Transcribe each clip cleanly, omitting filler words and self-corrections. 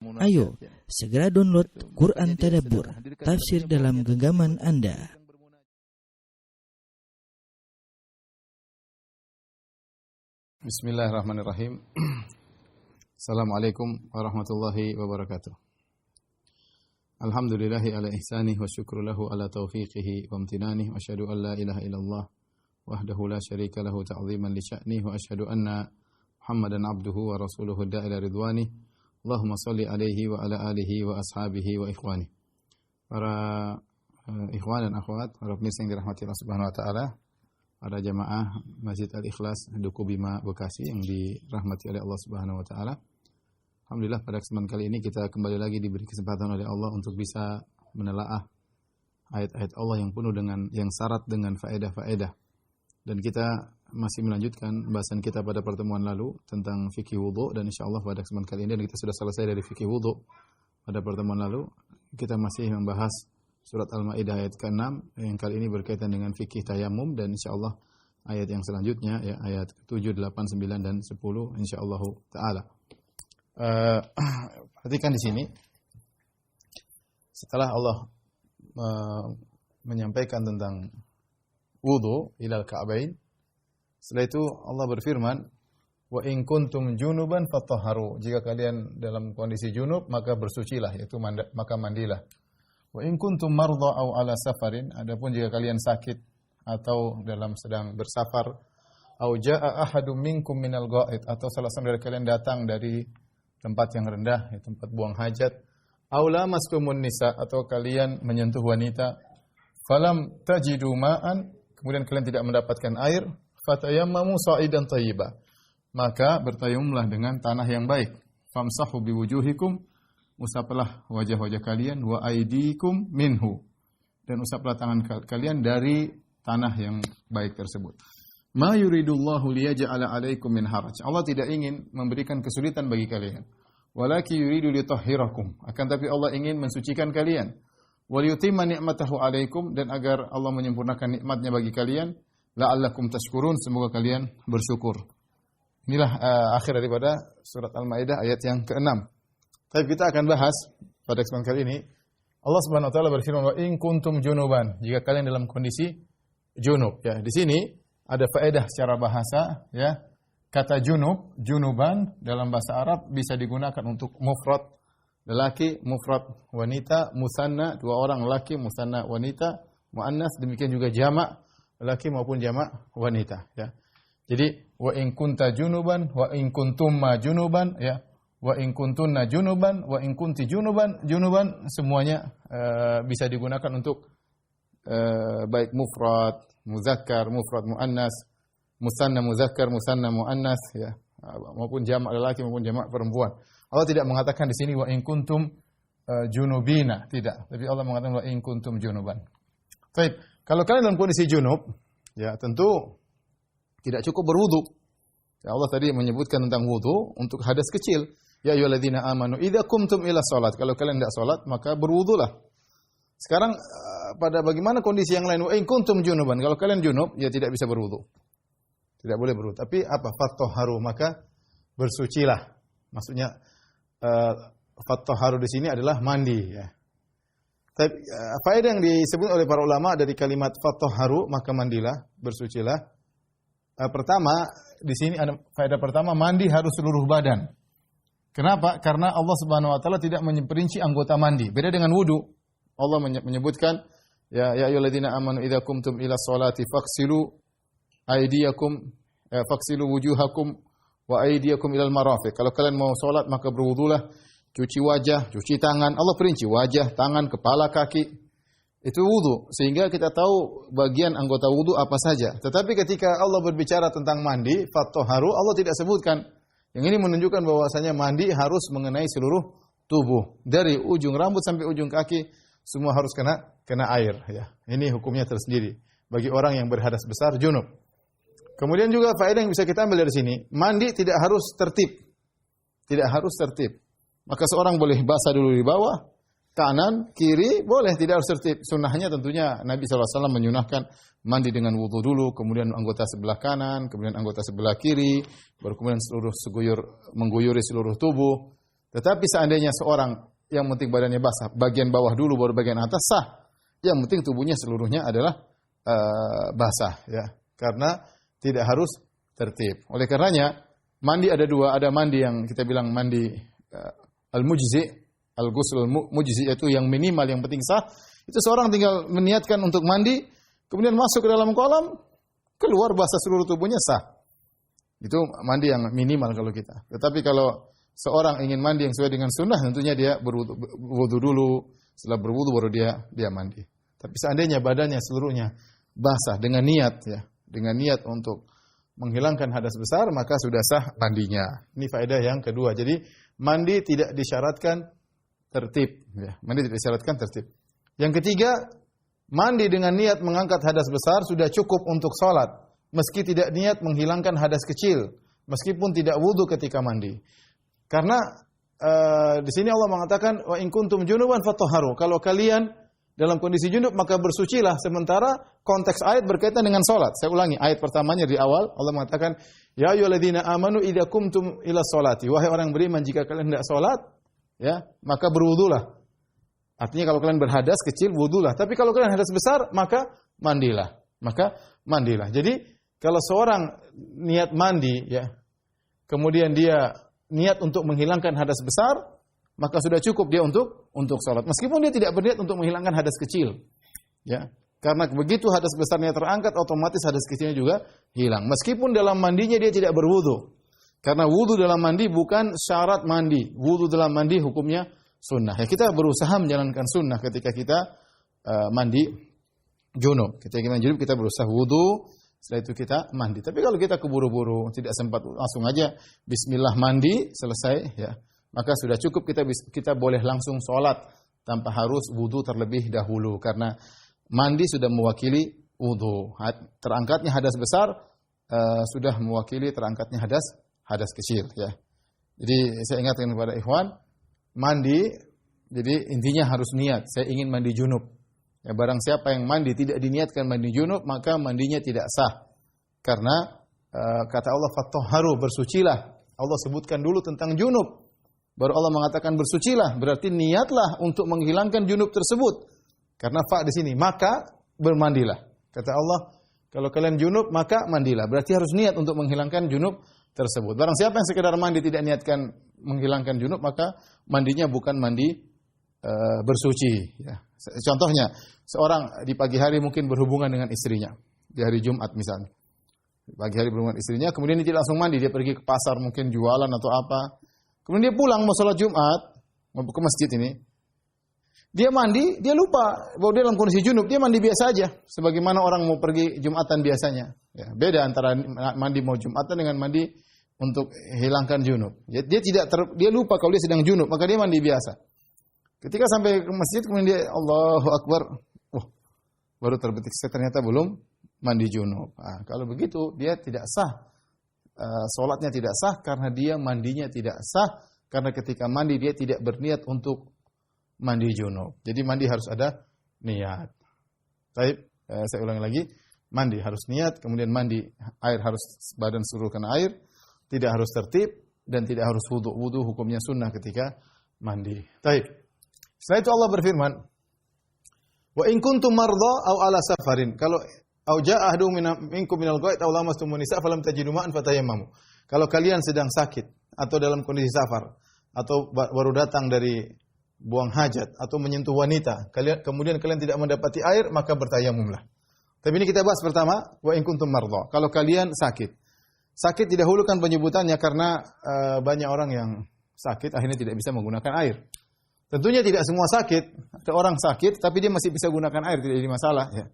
Ayo, segera download Quran Tadabbur, tafsir dalam genggaman Anda. Bismillahirrahmanirrahim. Assalamualaikum warahmatullahi wabarakatuh. Alhamdulillahi ala ihsanih wa syukru lahu ala taufiqihi wa amtinanih wa asyhadu an la ilaha illallah wahdahu la syarika lahu ta'ziman li sya'nih wa asyhadu anna Muhammadan abduhu wa rasuluhu da'ila ridwanih. Allahumma salli alaihi wa ala alihi wa ashabihi wa ikhwani. Para ikhwan dan akhwat, para pemirsa yang dirahmati Allah Subhanahu wa taala, para jamaah Masjid Al-Ikhlas Duku Bima Bekasi yang dirahmati oleh Allah Subhanahu wa taala. Alhamdulillah pada kesempatan kali ini kita kembali lagi diberi kesempatan oleh Allah untuk bisa menelaah ayat-ayat Allah yang penuh dengan yang syarat dengan faedah-faedah. Dan kita masih melanjutkan bahasan kita pada pertemuan lalu tentang fikih wudu, dan insyaallah pada kesempatan kali ini, dan kita sudah selesai dari fikih wudu pada pertemuan lalu, kita masih membahas surat Al-Maidah ayat ke-6 yang kali ini berkaitan dengan fikih tayamum, dan insyaallah ayat yang selanjutnya ya ayat 7, 8, 9 dan 10 insyaallah taala. Perhatikan di sini setelah Allah menyampaikan tentang wudu ilal ka'bain, setelah itu Allah berfirman, wa in kuntum junuban fatahharu, jika kalian dalam kondisi junub maka bersucilah, yaitu maka mandilah. Wa in kuntum mardha aw ala safarin, adapun jika kalian sakit atau dalam sedang bersafar, aw jaa ahadum minkum minal ghaid, atau salah seorang dari kalian datang dari tempat yang rendah, tempat buang hajat, aw lamaskumun nisa, atau kalian menyentuh wanita, falam tajidu ma'an, kemudian kalian tidak mendapatkan air, fatayammamu sa'idan thayyiba, maka bertayamumlah dengan tanah yang baik. Famsahu biwujuhikum, usaplah wajah-wajah kalian, wa aydikum minhu, dan usaplah tangan kalian dari tanah yang baik tersebut. Ma yuridullahu liyaj'ala 'alaikum min haraj, Allah tidak ingin memberikan kesulitan bagi kalian. Walaki yuridu litahhirakum, akan tapi Allah ingin mensucikan kalian. Wal yutimma ni'matahu 'alaikum, dan agar Allah menyempurnakan nikmatnya bagi kalian. La'allakum tashkurun, semoga kalian bersyukur. Inilah akhir daripada surat Al-Maidah ayat yang ke-6. Tapi kita akan bahas pada kesempatan kali ini, Allah Subhanahu wa taala berfirman, wa in kuntum junuban, jika kalian dalam kondisi junub. Ya, di sini ada faedah secara bahasa, ya. Kata junub, junuban dalam bahasa Arab bisa digunakan untuk mufrad lelaki, mufrad wanita, musanna dua orang lelaki, musanna wanita, muannas, demikian juga jamak lelaki maupun jamak wanita, ya. Jadi wa in kunta junuban, wa in kuntumma junuban, ya. Wa in kuntunna junuban, wa in kunti junuban semuanya bisa digunakan untuk baik mufrad muzakkar, mufrad muannas, musanna muzakkar, musanna muannas, ya, maupun jamak lelaki maupun jamak perempuan. Allah tidak mengatakan di sini wa in kuntum junubina, tidak, tapi Allah mengatakan wa in kuntum junuban. Baik. Kalau kalian dalam kondisi junub, ya tentu tidak cukup berwudu. Ya, Allah tadi menyebutkan tentang wudu untuk hadas kecil. Ya ayyuhalladzina amanu idza qumtum ila shalat, kalau kalian tidak salat maka berwudulah. Sekarang pada bagaimana kondisi yang lain? Wa in kuntum junuban, kalau kalian junub ya tidak bisa berwudu. Tidak boleh berwudu. Tapi apa? Fatahharu, maka bersucilah. Maksudnya fatahharu di sini adalah mandi, ya. Faedah yang disebut oleh para ulama dari kalimat fatahharu, maka mandilah, bersucilah. Pertama, di sini ada faedah pertama, mandi harus seluruh badan. Kenapa? Karena Allah Subhanahu wa taala tidak memperinci anggota mandi. Beda dengan wudu. Allah menyebutkan, ya ayyuhalladzina amanu idza qumtum ila sholati faghsilu aydiyakum, faghsilu wujuhakum wa aydiyakum ilal marafiq. Kalau kalian mau salat maka berwudulah, cuci wajah, cuci tangan. Allah perinci wajah, tangan, kepala, kaki. Itu wudu. Sehingga kita tahu bagian anggota wudu apa saja. Tetapi ketika Allah berbicara tentang mandi, fatahharu, Allah tidak sebutkan. Yang ini menunjukkan bahwasanya mandi harus mengenai seluruh tubuh. Dari ujung rambut sampai ujung kaki, semua harus kena air. Ya. Ini hukumnya tersendiri. Bagi orang yang berhadas besar, junub. Kemudian juga faedah yang bisa kita ambil dari sini, mandi tidak harus tertib. Tidak harus tertib. Maka seorang boleh basah dulu di bawah, kanan, kiri, boleh, tidak harus tertib. Sunnahnya tentunya Nabi SAW menyunahkan mandi dengan wudu dulu, kemudian anggota sebelah kanan, kemudian anggota sebelah kiri, baru kemudian mengguyuri seluruh tubuh. Tetapi seandainya seorang yang penting badannya basah, bagian bawah dulu baru bagian atas sah. Yang penting tubuhnya seluruhnya adalah basah ya. Karena tidak harus tertib. Oleh karenanya mandi ada dua, ada mandi yang kita bilang mandi al-mujzi, al-ghusl al-mujzi, yaitu yang minimal yang penting sah. Itu seorang tinggal meniatkan untuk mandi, kemudian masuk ke dalam kolam, keluar basah seluruh tubuhnya sah. Itu mandi yang minimal kalau kita. Tetapi kalau seorang ingin mandi yang sesuai dengan sunnah, tentunya dia berwudu dulu. Setelah berwudu baru dia mandi. Tapi seandainya badannya seluruhnya basah dengan niat ya, dengan niat untuk menghilangkan hadas besar, maka sudah sah mandinya. Ini faedah yang kedua. Jadi mandi tidak disyaratkan tertib. Ya. Mandi tidak disyaratkan tertib. Yang ketiga, mandi dengan niat mengangkat hadas besar sudah cukup untuk sholat. Meski tidak niat menghilangkan hadas kecil, meskipun tidak wudu ketika mandi. Karena di sini Allah mengatakan wa in kuntum junuban fatahharu. Kalau kalian dalam kondisi junub maka bersucilah. Sementara konteks ayat berkaitan dengan salat. Saya ulangi, ayat pertamanya di awal Allah mengatakan ya ayyuhalladzina amanu idza qumtum ila sholati. Wahai orang beriman, jika kalian hendak salat, ya, maka berwudulah. Artinya kalau kalian berhadas kecil wudulah. Tapi kalau kalian hadas besar maka mandilah. Maka mandilah. Jadi kalau seorang niat mandi ya, kemudian dia niat untuk menghilangkan hadas besar, maka sudah cukup dia untuk salat. Meskipun dia tidak berniat untuk menghilangkan hadas kecil. Ya. Karena begitu hadas besarnya terangkat, otomatis hadas kecilnya juga hilang. Meskipun dalam mandinya dia tidak berwudu. Karena wudu dalam mandi bukan syarat mandi. Wudu dalam mandi hukumnya sunnah. Ya, kita berusaha menjalankan sunnah ketika kita mandi junub. Ketika kita mandi junub kita berusaha wudu. Setelah itu kita mandi. Tapi kalau kita keburu-buru, tidak sempat langsung aja bismillah mandi, selesai ya. Maka sudah cukup kita boleh langsung sholat tanpa harus wudu terlebih dahulu. Karena mandi sudah mewakili wudu. Terangkatnya hadas besar sudah mewakili terangkatnya hadas kecil ya. Jadi saya ingatkan kepada ikhwan, mandi jadi intinya harus niat. Saya ingin mandi junub. Ya, barang siapa yang mandi tidak diniatkan mandi junub, maka mandinya tidak sah. Karena kata Allah fatahharu, bersucilah. Allah sebutkan dulu tentang junub. Baru Allah mengatakan bersucilah, berarti niatlah untuk menghilangkan junub tersebut. Karena fa di sini, maka bermandilah. Kata Allah, kalau kalian junub maka mandilah. Berarti harus niat untuk menghilangkan junub tersebut. Barang siapa yang sekedar mandi tidak niatkan menghilangkan junub, maka mandinya bukan mandi bersuci ya. Contohnya, seorang di pagi hari mungkin berhubungan dengan istrinya di hari Jumat misalnya. Di pagi hari berhubungan dengan istrinya, kemudian dia tidak langsung mandi, dia pergi ke pasar mungkin jualan atau apa. Kemudian dia pulang mau sholat Jumat, mau ke masjid ini. Dia mandi, dia lupa bahwa dia dalam kondisi junub, dia mandi biasa aja sebagaimana orang mau pergi Jumatan biasanya. Ya, beda antara mandi mau Jumatan dengan mandi untuk hilangkan junub. Dia lupa kalau dia sedang junub, maka dia mandi biasa. Ketika sampai ke masjid, kemudian dia Allahu Akbar. Baru terbetik, saya ternyata belum mandi junub. Nah, kalau begitu, dia tidak sah. Sholatnya tidak sah karena dia mandinya tidak sah. Karena ketika mandi, dia tidak berniat untuk mandi junub. Jadi mandi harus ada niat. Baik, saya ulangi lagi. Mandi harus niat, kemudian mandi air harus badan seluruh kena air. Tidak harus tertib dan tidak harus wudu. Wudu hukumnya sunnah ketika mandi. Baik. Setelah itu Allah berfirman, wa in kuntum mardha aw ala safarin, kalau au jaa ahadun minkum minal ghaid aw lamastumun nisa falam tajidu ma'an fatayammamu. Kalau kalian sedang sakit atau dalam kondisi safar atau baru datang dari buang hajat atau menyentuh wanita, kemudian kalian tidak mendapati air, maka bertayamumlah. Tapi ini kita bahas pertama, wa in kuntum mardha. Kalau kalian sakit. Sakit didahulukan penyebutannya karena banyak orang yang sakit akhirnya tidak bisa menggunakan air. Tentunya tidak semua sakit. Ada orang sakit, tapi dia masih bisa gunakan air, tidak jadi masalah. Ya.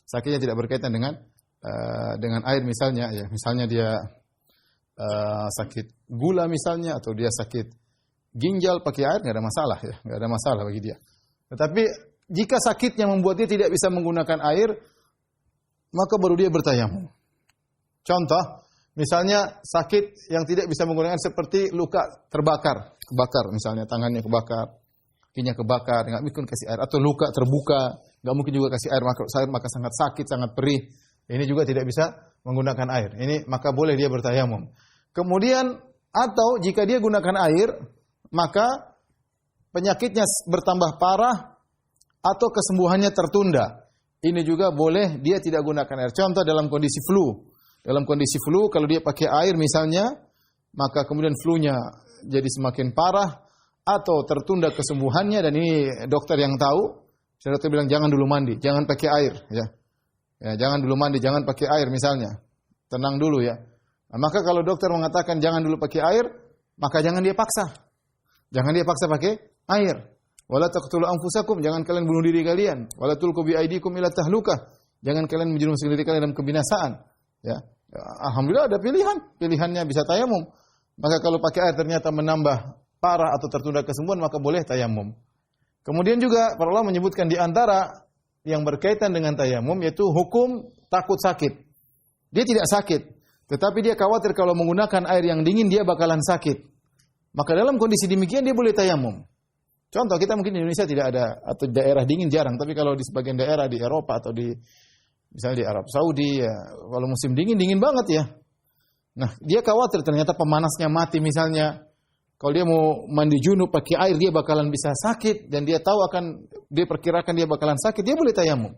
Sakitnya tidak berkaitan dengan air misalnya. Ya. Misalnya dia sakit gula misalnya, atau dia sakit ginjal pakai air, nggak ada masalah. Ya. Nggak ada masalah bagi dia. Tetapi jika sakitnya membuat dia tidak bisa menggunakan air, maka baru dia bertayamum. Contoh, misalnya sakit yang tidak bisa menggunakan seperti luka kebakar misalnya, tangannya kebakar, kakinya kebakar, nggak mungkin kasih air, atau luka terbuka, nggak mungkin juga kasih air, maka sangat sakit, sangat perih. Ini juga tidak bisa menggunakan air. Ini maka boleh dia bertayamum. Kemudian atau jika dia gunakan air, maka penyakitnya bertambah parah atau kesembuhannya tertunda. Ini juga boleh dia tidak gunakan air. Contoh dalam kondisi flu. Dalam kondisi flu kalau dia pakai air misalnya, maka kemudian flu-nya jadi semakin parah atau tertunda kesembuhannya, dan ini dokter yang tahu. Dokter bilang jangan dulu mandi, jangan pakai air, ya. Ya, jangan dulu mandi, jangan pakai air misalnya. Tenang dulu ya. Nah, maka kalau dokter mengatakan jangan dulu pakai air, maka jangan dia paksa. Jangan dia paksa pakai air. Wala taqtulu anfusakum, jangan kalian bunuh diri kalian. Wala tulqu bi aydikum ila tahlukah. Jangan kalian menjerumuskan diri kalian dalam kebinasaan. Ya. Alhamdulillah ada pilihan. Pilihannya bisa tayamum. Maka kalau pakai air ternyata menambah parah atau tertunda kesembuhan, maka boleh tayamum. Kemudian juga para ulama menyebutkan di antara yang berkaitan dengan tayamum yaitu hukum takut sakit. Dia tidak sakit, tetapi dia khawatir kalau menggunakan air yang dingin dia bakalan sakit. Maka dalam kondisi demikian dia boleh tayamum. Contoh, kita mungkin di Indonesia tidak ada, atau daerah dingin jarang, tapi kalau di sebagian daerah di Eropa atau di misalnya di Arab Saudi ya, kalau musim dingin dingin banget ya. Nah, dia khawatir ternyata pemanasnya mati misalnya. Kalau dia mau mandi junub pakai air dia bakalan bisa sakit, dan dia tahu dia perkirakan dia bakalan sakit, dia boleh tayamum.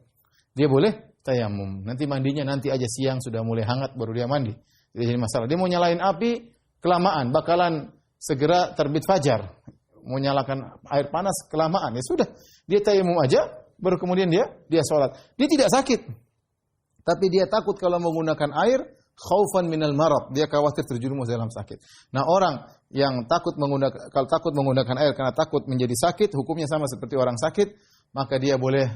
Dia boleh tayamum. Nanti mandinya nanti aja siang sudah mulai hangat baru dia mandi. Tidak jadi masalah. Dia mau nyalain api kelamaan bakalan segera terbit fajar. Mau nyalakan air panas kelamaan ya sudah. Dia tayamum aja baru kemudian dia sholat. Dia tidak sakit. Tapi dia takut kalau menggunakan air khaufan minal marad, dia khawatir terjerumus dalam sakit. Nah, orang yang takut menggunakan air karena takut menjadi sakit, hukumnya sama seperti orang sakit, maka dia boleh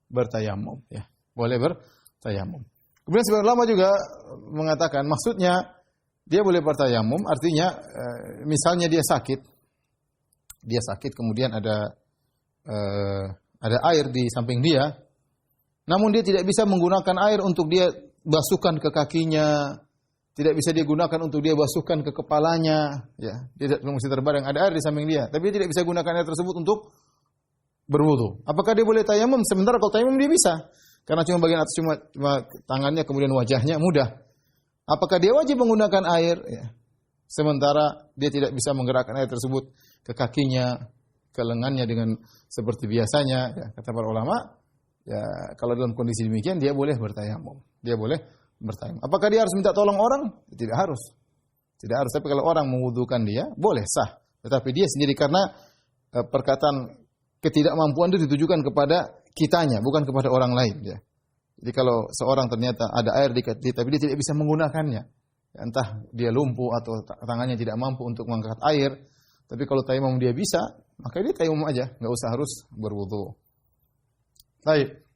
bertayamum ya. Boleh bertayamum. Kemudian sebagian ulama juga mengatakan maksudnya dia boleh bertayamum artinya misalnya dia sakit kemudian ada air di samping dia, namun dia tidak bisa menggunakan air untuk dia basuhkan ke kakinya, tidak bisa dia gunakan untuk dia basuhkan ke kepalanya, ya. Dia mesti terbareng ada air di samping dia, tapi dia tidak bisa gunakan air tersebut untuk berwudu. Apakah dia boleh tayamum? Sementara kalau tayamum dia bisa, karena cuma bagian atas, cuma tangannya kemudian wajahnya mudah. Apakah dia wajib menggunakan air? Ya. Sementara dia tidak bisa menggerakkan air tersebut ke kakinya, ke lengannya dengan seperti biasanya, ya. Kata para ulama, ya kalau dalam kondisi demikian dia boleh bertayamum. Dia boleh bertayamum. Apakah dia harus minta tolong orang? Tidak harus. Tidak harus. Tapi kalau orang mewudukan dia, boleh sah. Tetapi dia sendiri karena perkataan ketidakmampuan itu ditujukan kepada kitanya, bukan kepada orang lain. Ya. Jadi kalau seorang ternyata ada air di kaki, tapi dia tidak bisa menggunakannya, entah dia lumpuh atau tangannya tidak mampu untuk mengangkat air, tapi kalau tayamum dia bisa, maka dia tayamum aja, nggak usah harus berwudu. Baik.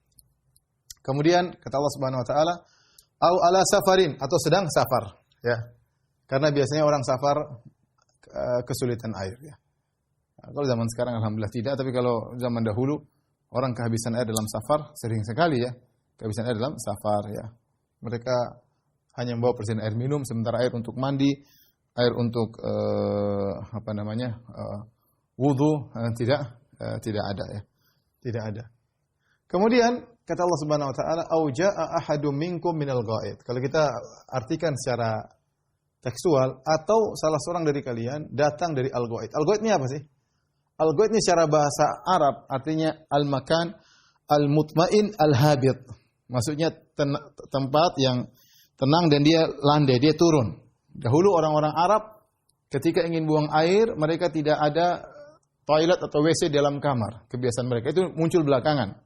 Kemudian kata Allah Subhanahu wa taala, au ala safarin, atau sedang safar, ya. Karena biasanya orang safar kesulitan air, ya. Nah, kalau zaman sekarang alhamdulillah tidak, tapi kalau zaman dahulu orang kehabisan air dalam safar sering sekali ya. Kehabisan air dalam safar ya. Mereka hanya membawa persediaan air minum, sementara air untuk mandi, air untuk wudu tidak ada ya. Tidak ada. Kemudian kata Allah Subhanahu wa taala, "Au jaa'a ahadum minkum minal ghaid." Kalau kita artikan secara tekstual, atau salah seorang dari kalian datang dari al-ghaid. Al-ghaid ini apa sih? Al-ghaid ini secara bahasa Arab artinya al-makan al-mutmain al-habit. Maksudnya tempat yang tenang dan dia landai, dia turun. Dahulu orang-orang Arab ketika ingin buang air, mereka tidak ada toilet atau WC dalam kamar. Kebiasaan mereka itu muncul belakangan.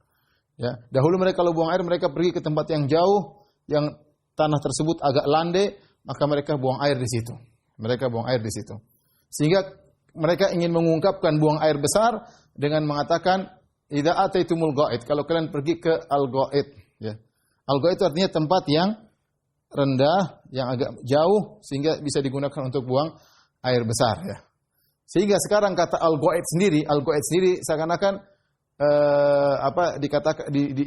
Ya, dahulu mereka kalau buang air mereka pergi ke tempat yang jauh, yang tanah tersebut agak landai, maka mereka buang air di situ. Mereka buang air di situ. Sehingga mereka ingin mengungkapkan buang air besar dengan mengatakan idza ataitumul ghaid, kalau kalian pergi ke al-ghaid, ya. Al-ghaid itu artinya tempat yang rendah, yang agak jauh sehingga bisa digunakan untuk buang air besar, ya. Sehingga sekarang kata al-ghaid sendiri seakan-akan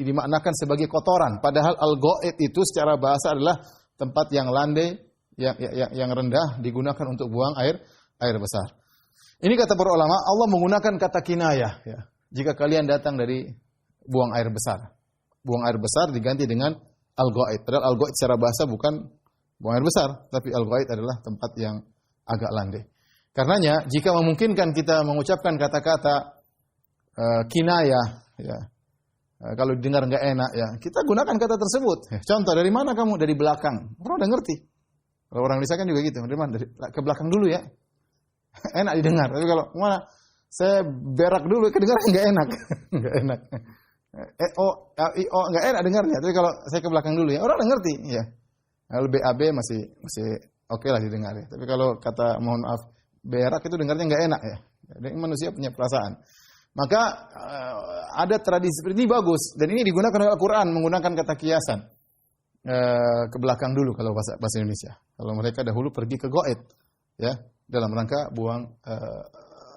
dimaknakan sebagai kotoran, padahal al-ghaid itu secara bahasa adalah tempat yang landai, yang rendah digunakan untuk buang air besar. Ini kata para ulama, Allah menggunakan kata kinayah ya. Jika kalian datang dari buang air besar. Buang air besar diganti dengan al-ghaid. Padahal al-ghaid secara bahasa bukan buang air besar, tapi al-ghaid adalah tempat yang agak landai. Karenanya jika memungkinkan kita mengucapkan kata-kata kinayah, ya, kalau didengar nggak enak, ya, kita gunakan kata tersebut. Contoh, dari mana kamu? Dari belakang. Orang udah ngerti. Kalau orang Indonesia kan juga gitu. Dari mana? Dari ke belakang dulu ya. Enak didengar. Tapi kalau mana? Saya berak dulu, kedengaran nggak enak. Nggak enak. Nggak enak dengarnya. Tapi kalau saya ke belakang dulu ya, orang udah ngerti. Ya. Kalau BAB masih oke lah didengar ya. Tapi kalau kata mohon maaf berak itu dengarnya nggak enak ya. Jadi manusia punya perasaan. Maka ada tradisi seperti ini bagus dan ini digunakan oleh Al-Qur'an menggunakan kata kiasan. Ke belakang dulu kalau bahasa Indonesia. Kalau mereka dahulu pergi ke go'id ya, dalam rangka buang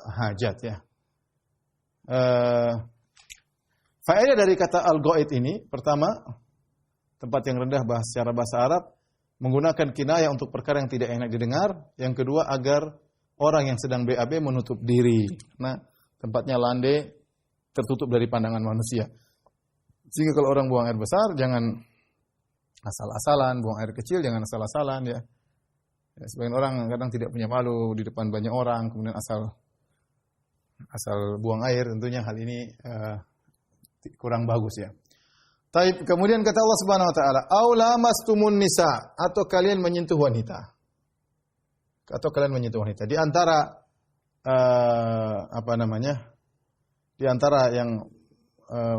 hajat ya. Faedah dari kata al-go'id ini, pertama, tempat yang rendah secara bahasa Arab, menggunakan kinayah untuk perkara yang tidak enak didengar. Yang kedua, agar orang yang sedang BAB menutup diri. Nah, tempatnya landai, tertutup dari pandangan manusia. Sehingga kalau orang buang air besar, jangan asal-asalan, buang air kecil, jangan asal-asalan ya. Sebagian orang kadang tidak punya malu di depan banyak orang, kemudian asal buang air, tentunya hal ini kurang bagus ya. Taib, kemudian kata Allah Subhanahu wa taala, "Au lamastumun nisa," atau kalian menyentuh wanita. Atau kalian menyentuh wanita. Di antara Di antara yang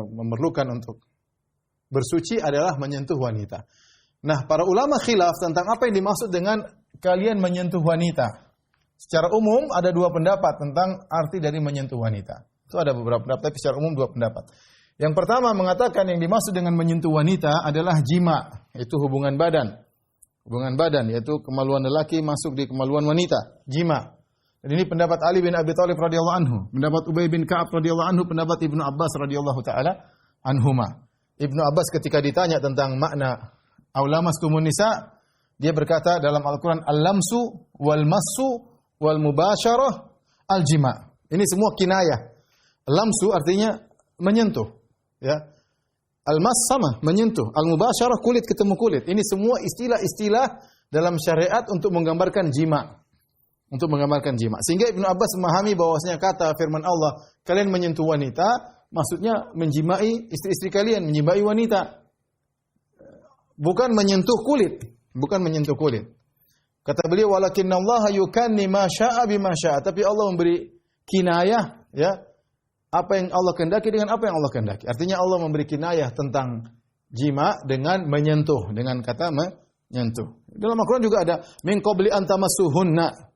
memerlukan untuk bersuci adalah menyentuh wanita. Nah, para ulama khilaf tentang apa yang dimaksud dengan kalian menyentuh wanita. Secara umum ada dua pendapat tentang arti dari menyentuh wanita. Itu ada beberapa pendapat, tapi secara umum dua pendapat. Yang pertama mengatakan yang dimaksud dengan menyentuh wanita adalah jima, yaitu hubungan badan. Hubungan badan, yaitu kemaluan lelaki masuk di kemaluan wanita, jima. Dan ini pendapat Ali bin Abi Thalib radhiyallahu anhu, pendapat Ubay bin Ka'ab radhiyallahu anhu, pendapat Ibnu Abbas radhiyallahu taala anhuma. Ibnu Abbas ketika ditanya tentang makna aulamastumun nisa, dia berkata dalam Al-Qur'an al-lamsu wal massu wal mubasyarah al-jima. Ini semua kinayah. Lamsu artinya menyentuh, ya. Al-mas sama menyentuh, al-mubasyarah kulit ketemu kulit. Ini semua istilah-istilah dalam syariat untuk menggambarkan jima. Untuk menggambarkan jima. Sehingga Ibnu Abbas memahami bahwasanya kata firman Allah, kalian menyentuh wanita, maksudnya menjimai istri-istri kalian, menjimai wanita. Bukan menyentuh kulit, bukan menyentuh kulit. Kata beliau, walakinnallaha yukanni ma syaa bima syaa. Tapi Allah memberi kinayah, ya. Apa yang Allah kehendaki dengan apa yang Allah kehendaki. Artinya Allah memberi kinayah tentang jima dengan menyentuh, dengan kata menyentuh. Dalam Al-Qur'an juga ada min qabli an tamassuhunna.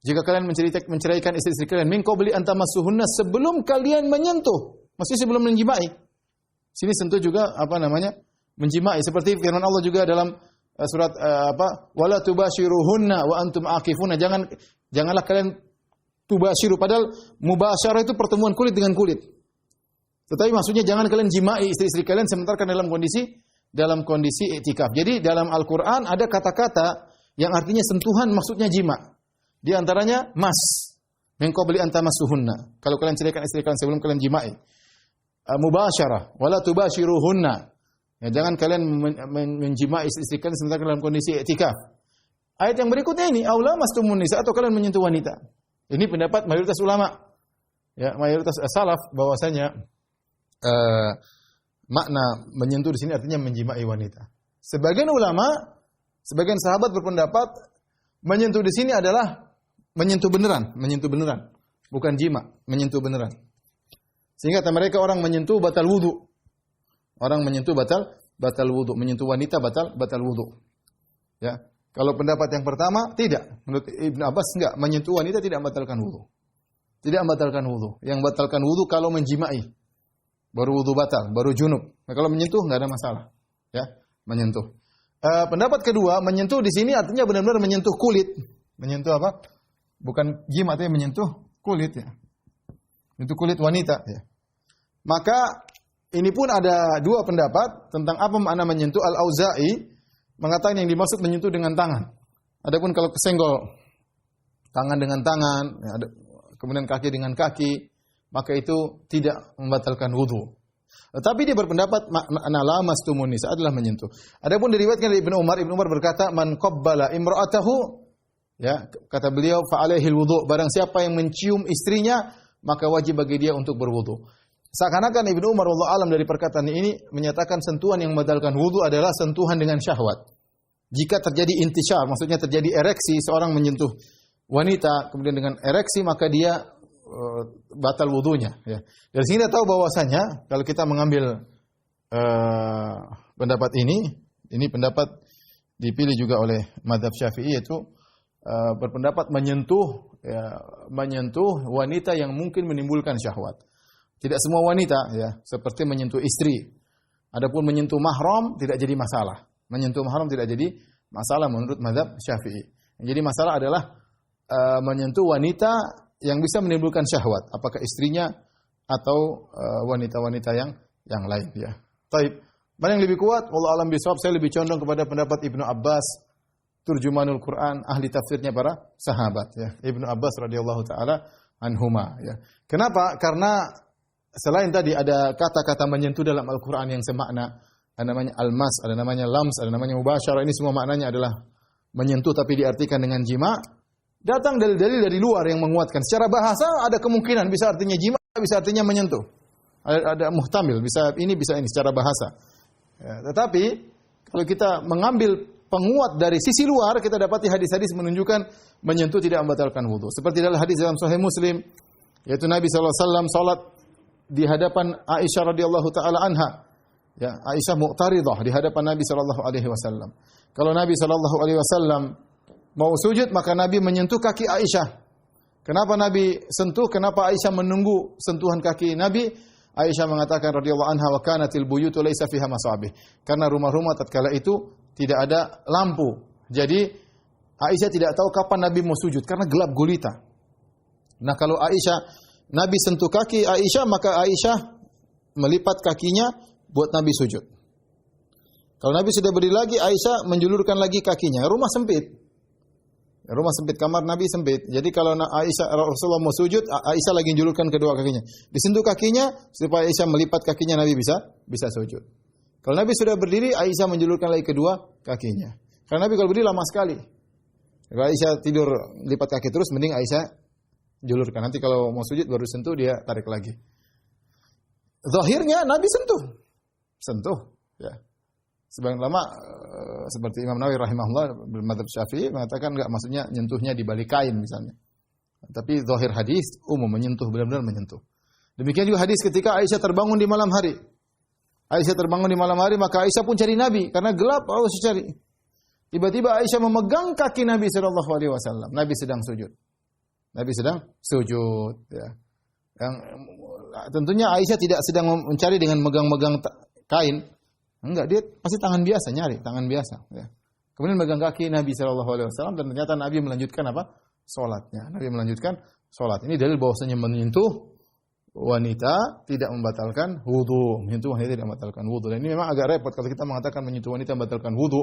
Jika kalian menceraikan istri-istri kalian, min qabli an tamassuhunna, sebelum kalian menyentuh, masih sebelum menjimai. Sini sentuh juga menjimai, seperti firman Allah juga dalam surat wala tubashiruhunna wa antum aqifuna. Janganlah kalian tubashiru, padahal mubasyarah itu pertemuan kulit dengan kulit. Tetapi maksudnya jangan kalian jimai istri-istri kalian sementara dalam kondisi i'tikaf. Jadi dalam Al-Qur'an ada kata-kata yang artinya sentuhan, maksudnya jima. Di antaranya mas, min qabli an tamassuhunna. Kalau kalian ceraikan istri kalian sebelum kalian jimai. Mubasyarah, wala tubashiruhunna. Ya, jangan kalian menjimai istri-istri kalian sementara dalam kondisi i'tikaf. Ayat yang berikutnya ini, aula mastumun nisa, atau kalian menyentuh wanita. Ini pendapat mayoritas ulama. Ya, mayoritas salaf bahwasanya makna menyentuh di sini artinya menjimai wanita. Sebagian ulama, sebagian sahabat berpendapat menyentuh di sini adalah menyentuh beneran, bukan jima, menyentuh beneran. Sehingga kata mereka orang menyentuh batal wudu. Orang menyentuh batal wudu, menyentuh wanita batal wudu. Ya. Kalau pendapat yang pertama tidak, menurut Ibnu Abbas enggak, menyentuh wanita tidak membatalkan wudu. Tidak membatalkan wudu. Yang membatalkan wudu kalau menjimai. Baru wudu batal, baru junub. Nah, kalau menyentuh enggak ada masalah. Ya, menyentuh. Pendapat kedua, menyentuh di sini artinya benar-benar menyentuh kulit. Menyentuh apa? Bukan jima, artinya menyentuh kulit ya. Menyentuh kulit wanita ya. Maka ini pun ada dua pendapat tentang apa makna menyentuh. Al-Auza'i mengatakan yang dimaksud menyentuh dengan tangan. Adapun kalau kesenggol tangan dengan tangan, ya, kemudian kaki dengan kaki, maka itu tidak membatalkan wudu. Tetapi dia berpendapat makna lamastumun nisa adalah menyentuh. Adapun diriwayatkan dari Ibnu Umar berkata, man qabbala imra'atahu Ya, kata beliau fa alaihil wudu, barang siapa yang mencium istrinya maka wajib bagi dia untuk berwudu. Seakan-akan Ibnu Umar wallahu alam dari perkataan ini menyatakan sentuhan yang membatalkan wudu adalah sentuhan dengan syahwat. Jika terjadi intisyar, maksudnya terjadi ereksi, seorang menyentuh wanita kemudian dengan ereksi maka dia batal wudunya. Ya. Dari sini kita tahu bahwasanya kalau kita mengambil pendapat ini pendapat dipilih juga oleh mazhab Syafi'i, yaitu berpendapat menyentuh wanita yang mungkin menimbulkan syahwat. Tidak semua wanita ya, seperti menyentuh istri. Adapun menyentuh mahram tidak jadi masalah. Menyentuh mahram tidak jadi masalah menurut mazhab Syafi'i. Yang jadi masalah adalah menyentuh wanita yang bisa menimbulkan syahwat, apakah istrinya atau wanita-wanita yang lain ya. Taib. Mana yang lebih kuat? Wallahu a'lam bishawab. Saya lebih condong kepada pendapat Ibnu Abbas, turjumanul Quran, ahli tafsirnya para sahabat ya. Ibnu Abbas radhiyallahu taala anhuma ya. Kenapa? Karena selain tadi ada kata-kata menyentuh dalam Al-Qur'an yang semakna, ada namanya almas, ada namanya lams, ada namanya mubasyarah, ini semua maknanya adalah menyentuh tapi diartikan dengan jima. Datang dalil-dalil dari luar yang menguatkan. Secara bahasa ada kemungkinan bisa artinya jima, bisa artinya menyentuh. Ada muhtamil, bisa ini secara bahasa. Ya, tetapi kalau kita mengambil penguat dari sisi luar, kita dapati hadis-hadis menunjukkan menyentuh tidak membatalkan wudu. Seperti dalam hadis dalam Sahih Muslim, yaitu Nabi SAW salat di hadapan Aisyah radhiyallahu taala anha. Ya, Aisyah muqtaridah di hadapan Nabi SAW. Kalau Nabi SAW mau sujud, maka Nabi menyentuh kaki Aisyah. Kenapa Nabi sentuh? Kenapa Aisyah menunggu sentuhan kaki Nabi? Aisyah mengatakan radhiyallahu anha, wa kanatil buyutu laisa fiha masabih. Karena rumah-rumah tatkala itu tidak ada lampu. Jadi Aisyah tidak tahu kapan Nabi mau sujud karena gelap gulita. Nah, kalau Nabi sentuh kaki Aisyah, maka Aisyah melipat kakinya buat Nabi sujud. Kalau Nabi sudah berdiri lagi, Aisyah menjulurkan lagi kakinya. Rumah sempit. Rumah sempit, kamar Nabi sempit. Jadi kalau Rasulullah mau sujud, Aisyah lagi menjulurkan kedua kakinya. Disentuh kakinya supaya Aisyah melipat kakinya, Nabi bisa sujud. Kalau Nabi sudah berdiri, Aisyah menjulurkan lagi kedua kakinya. Karena Nabi kalau berdiri lama sekali. Kalau Aisyah tidur lipat kaki terus, mending Aisyah julurkan. Nanti kalau mau sujud baru sentuh, dia tarik lagi. Zahirnya Nabi sentuh. Ya. Sebagian ulama seperti Imam Nawawi rahimahullah bermadzhab Syafi'i mengatakan enggak, maksudnya nyentuhnya di balik kain misalnya. Tapi zahir hadis umum menyentuh, benar-benar menyentuh. Demikian juga hadis ketika Aisyah terbangun di malam hari. Aisyah terbangun di malam hari, maka Aisyah pun cari Nabi karena gelap, harus cari. Tiba-tiba Aisyah memegang kaki Nabi sallallahu alaihi wasallam. Nabi sedang sujud ya. Yang tentunya Aisyah tidak sedang mencari dengan megang-megang kain. Enggak, dia pasti tangan biasa ya. Kemudian megang kaki Nabi sallallahu alaihi wasallam dan ternyata Nabi melanjutkan apa? Salatnya. Nabi melanjutkan salat. Ini dalil bahwasanya menyentuh wanita tidak membatalkan wudu. Menyentuh wanita tidak membatalkan wudu. Dan ini memang agak repot kalau kita mengatakan menyentuh wanita membatalkan wudu.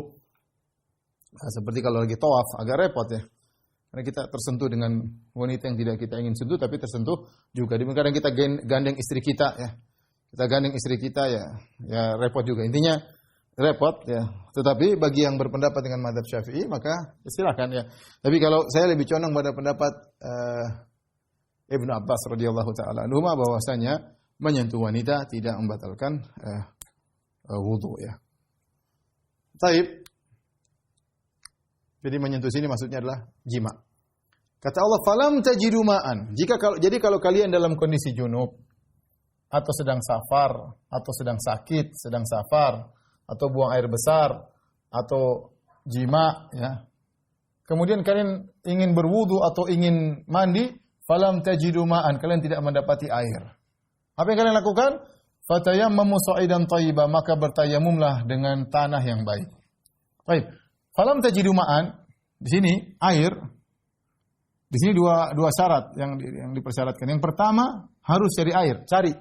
Nah, seperti kalau lagi tawaf agak repot ya. Karena kita tersentuh dengan wanita yang tidak kita ingin sentuh, tapi tersentuh juga. Kadang kita gandeng istri kita ya. Kita gandeng istri kita ya repot juga. Intinya repot ya. Tetapi bagi yang berpendapat dengan mazhab Syafi'i maka silakan ya. Tapi kalau saya lebih condong pada pendapat Ibnu Abbas radhiyallahu taala anhu bahwasanya menyentuh wanita tidak membatalkan wudu ya. Taib. Jadi menyentuh sini maksudnya adalah jima. Kata Allah, "Falam tajidu ma'an." Jadi kalau kalian dalam kondisi junub atau sedang safar, atau sedang sakit, sedang safar, atau buang air besar, atau jima, ya. Kemudian kalian ingin berwudu atau ingin mandi, falam tajidu ma'an, kalian tidak mendapati air. Apa yang kalian lakukan? Fatayammamu sa'idan thayyiban, maka bertayamumlah dengan tanah yang baik. Baik. Falam tajidu ma'an, di sini air. Di sini dua syarat yang dipersyaratkan. Yang pertama, harus cari air, cari.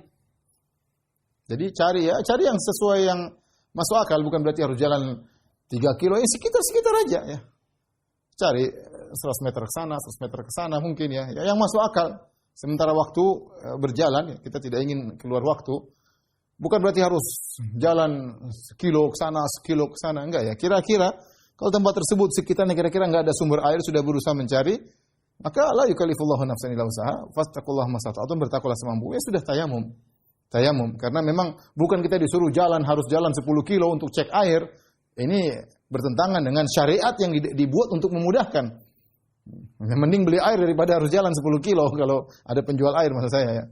Jadi cari yang sesuai yang masuk akal, bukan berarti harus jalan 3 kilo, sekitar aja ya. Cari 100 meter ke sana, 100 meter ke sana mungkin ya, yang masuk akal. Sementara waktu berjalan, ya, kita tidak ingin keluar waktu. Bukan berarti harus jalan sekilo ke sana, enggak ya. Kira-kira Kalau tempat tersebut sekitarnya kira-kira nggak ada sumber air, sudah berusaha mencari, maka la yukallifullahu nafsan illa wus'aha, fattaqullaha mastata'tum, bertakwalah semampu. Ya sudah tayamum. Tayamum, karena memang bukan kita disuruh harus jalan 10 kilo untuk cek air. Ini bertentangan dengan syariat yang dibuat untuk memudahkan. Mending beli air daripada harus jalan 10 kilo kalau ada penjual air, maksud saya ya.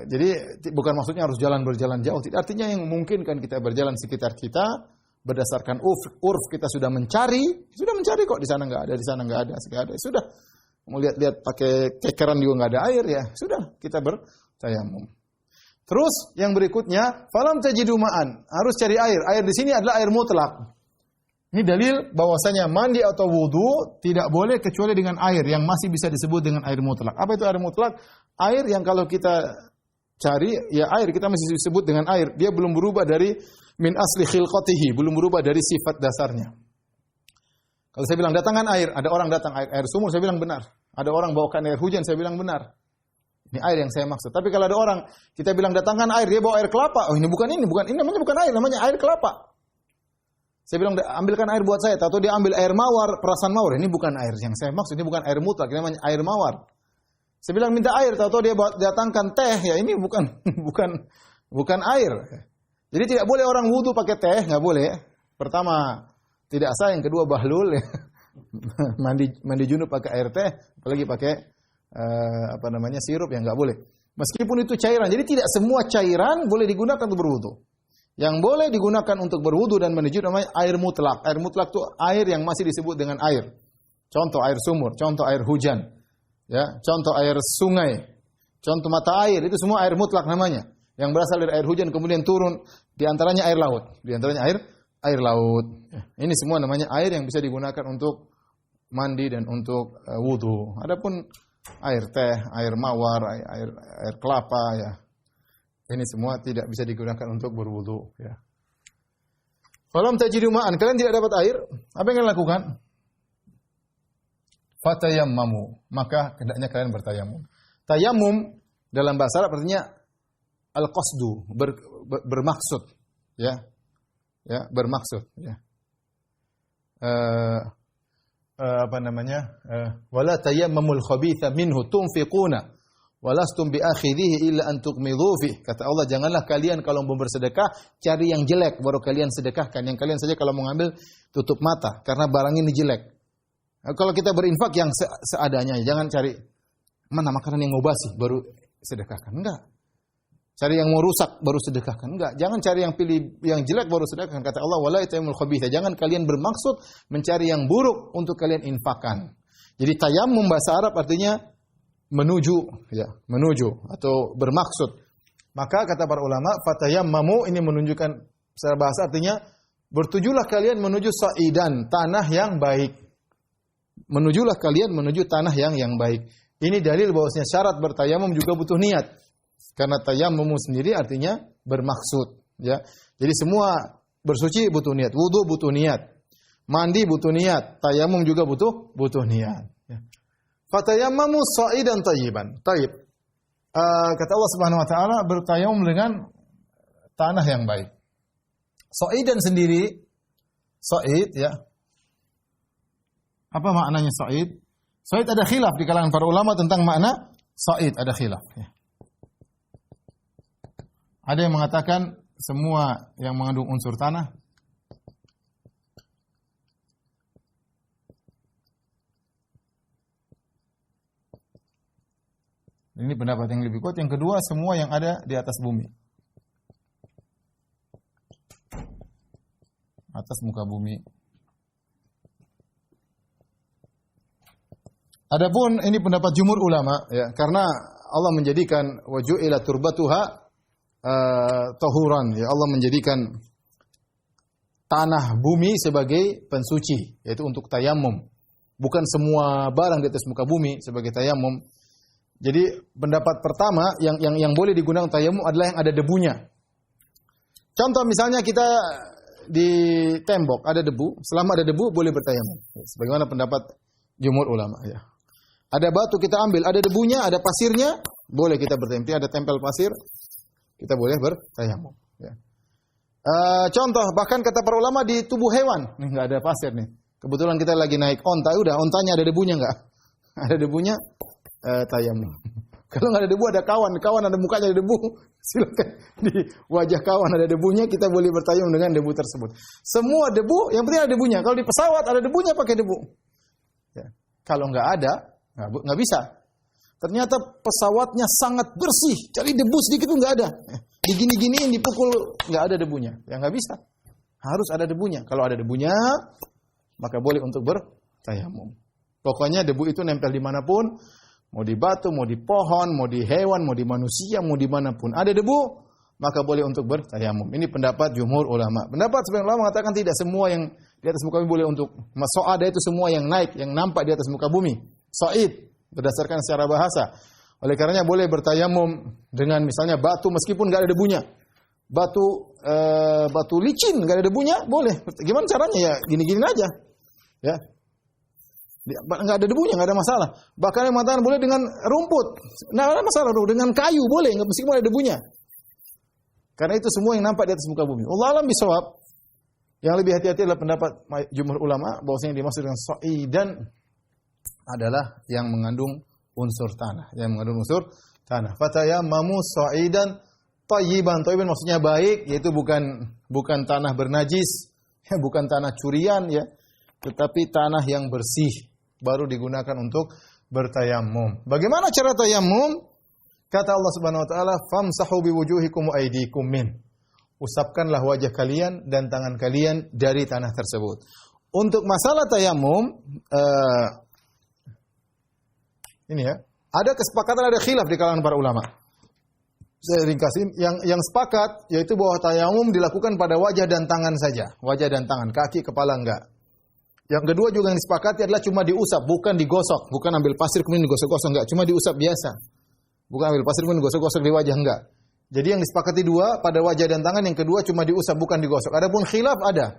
Jadi bukan maksudnya harus berjalan jauh. Artinya yang memungkinkan kita berjalan sekitar kita berdasarkan urf kita sudah mencari kok, di sana nggak ada, sudah mau lihat pakai kekeran juga nggak ada air, ya sudah kita bertayamum. Terus yang berikutnya, falam tajidu ma'an, harus cari air. Air di sini adalah air mutlak. Ini dalil bahwasanya mandi atau wudu tidak boleh kecuali dengan air yang masih bisa disebut dengan air mutlak. Apa itu air mutlak? Air yang kalau kita cari, ya air kita masih disebut dengan air. Dia belum berubah dari min asli khilqatihi, belum berubah dari sifat dasarnya. Kalau saya bilang datangkan air, ada orang datang air sumur, saya bilang benar. Ada orang bawakan air hujan, saya bilang benar. Ini air yang saya maksud. Tapi kalau ada orang, kita bilang datangkan air, dia bawa air kelapa. Oh ini namanya bukan air, namanya air kelapa. Saya bilang ambilkan air buat saya, atau dia ambil air mawar, perasan mawar. Ini bukan air yang saya maksud, ini bukan air mutlak, ini namanya air mawar. Saya bilang minta air, atau dia datangkan teh, ya ini bukan air. Jadi tidak boleh orang wudu pakai teh, nggak boleh. Pertama tidak sah, yang kedua bahlul. Ya. mandi junub pakai air teh, apalagi pakai sirup, yang nggak boleh. Meskipun itu cairan, jadi tidak semua cairan boleh digunakan untuk berwudu. Yang boleh digunakan untuk berwudu dan mandi junub namanya air mutlak. Air mutlak itu air yang masih disebut dengan air. Contoh air sumur, contoh air hujan, ya, contoh air sungai, contoh mata air, itu semua air mutlak namanya. Yang berasal dari air hujan kemudian turun, di antaranya air laut, air laut. Ini semua namanya air yang bisa digunakan untuk mandi dan untuk wudu. Adapun air teh, air mawar, air kelapa, ya, ini semua tidak bisa digunakan untuk berwudu. Ya. Falam tajidu ma'an, kalian tidak dapat air, apa yang kalian lakukan? Fatayammamu, maka hendaknya kalian bertayamum. Tayamum dalam bahasa Arab artinya al-qasdu, bermaksud, ya, bermaksud, ya. Wala tayammamul khabitha minhu tunfiquna walastum biakhidhihi illa an tughmidhu fi. Kata Allah, janganlah kalian kalau mau bersedekah cari yang jelek baru kalian sedekahkan. Yang kalian saja kalau mau ngambil tutup mata karena barang ini jelek. Kalau kita berinfak yang seadanya, jangan cari mana makanan yang mau basi baru sedekahkan. Enggak. Cari yang mau rusak baru sedekahkan. Enggak. Jangan cari yang pilih yang jelek baru sedekahkan. Kata Allah, wala tayammul khabitha. Jangan kalian bermaksud mencari yang buruk untuk kalian infakkan. Jadi tayammum bahasa Arab artinya menuju, ya, menuju atau bermaksud. Maka kata para ulama, fatayammamu ini menunjukkan secara bahasa artinya bertujulah kalian menuju sa'idan, tanah yang baik. Menujulah kalian menuju tanah yang baik. Ini dalil bahwasanya syarat bertayamum juga butuh niat. Karena tayammum sendiri artinya bermaksud, ya. Jadi semua bersuci butuh niat, wudu butuh niat, mandi butuh niat, tayamum juga butuh niat. Ya. Fatayammamu sa'idan tayyiban. Tayyib. Kata Allah Subhanahu wa taala, bertayamum dengan tanah yang baik. Sa'idan sendiri, sa'id, ya. Apa maknanya sa'id? Sa'id ada khilaf di kalangan para ulama tentang makna sa'id, ada khilaf, ya. Ada yang mengatakan semua yang mengandung unsur tanah. Ini pendapat yang lebih kuat. Yang kedua, semua yang ada di atas bumi. Atas muka bumi. Adapun ini pendapat jumhur ulama, ya, karena Allah menjadikan waju'ila turbatuha tahuran, ya, Allah menjadikan tanah bumi sebagai pensuci, yaitu untuk tayamum. Bukan semua barang di atas muka bumi sebagai tayamum. Jadi pendapat pertama yang boleh digunakan tayamum adalah yang ada debunya. Contoh misalnya kita di tembok ada debu, selama ada debu boleh bertayamum. Sebagaimana pendapat jumhur ulama, ya. Ada batu kita ambil, ada debunya, ada pasirnya, boleh kita bertayamum. Ada tempel pasir, kita boleh bertayamum. Ya. Contoh, bahkan kata para ulama di tubuh hewan. Nih nggak ada pasir nih. Kebetulan kita lagi naik onta, udah ontanya ada debunya nggak? Ada debunya, tayamum. Kalau nggak ada debu, ada kawan ada mukanya ada debu, silakan di wajah kawan ada debunya, kita boleh bertayamum dengan debu tersebut. Semua debu, yang penting ada debunya. Kalau di pesawat ada debunya, pakai debu. Ya. Kalau nggak ada, nggak bisa. Ternyata pesawatnya sangat bersih, cari debu sedikit pun nggak ada. Digini-giniin, dipukul, nggak ada debunya. Ya nggak bisa. Harus ada debunya. Kalau ada debunya, maka boleh untuk bertayamum. Pokoknya debu itu nempel dimanapun, mau di batu, mau di pohon, mau di hewan, mau di manusia, mau dimanapun. Ada debu, maka boleh untuk bertayamum. Ini pendapat jumhur ulama. Pendapat sebagian ulama mengatakan tidak semua yang di atas muka bumi boleh untuk. So'ada itu semua yang naik, yang nampak di atas muka bumi. So'id, berdasarkan secara bahasa. Oleh karenanya boleh bertayamum dengan misalnya batu meskipun nggak ada debunya. Batu licin nggak ada debunya, boleh. Gimana caranya ya? Gini-gini aja. Ya. Nggak ada debunya, nggak ada masalah. Bahkan yang mengatakan boleh dengan rumput, nggak ada masalah. Dengan kayu boleh, meskipun ada debunya. Karena itu semua yang nampak di atas muka bumi. Allah alam bisawab. Yang lebih hati-hati adalah pendapat jumhur ulama bahwasanya yang dimaksud dengan sa'idan adalah yang mengandung unsur tanah, Fatayammamu sa'idan thayyiban. Thayyiban maksudnya baik, yaitu bukan tanah bernajis, bukan tanah curian ya, tetapi tanah yang bersih. Baru digunakan untuk bertayamum. Bagaimana cara tayamum? Kata Allah Subhanahu wa taala, "Famsahu biwujuhikum wa aydikum min." Usapkanlah wajah kalian dan tangan kalian dari tanah tersebut. Untuk masalah tayamum, ini ya, ada kesepakatan, ada khilaf di kalangan para ulama. Saya ringkasin, yang sepakat yaitu bahwa tayamum dilakukan pada wajah dan tangan saja, wajah dan tangan, kaki, kepala enggak. Yang kedua juga yang disepakati adalah cuma diusap, bukan digosok, bukan ambil pasir kemudian digosok-gosok, enggak, cuma diusap biasa. Bukan ambil pasir kemudian digosok-gosok di wajah, enggak. Jadi yang disepakati dua pada wajah dan tangan, yang kedua cuma diusap, bukan digosok. Adapun khilaf ada.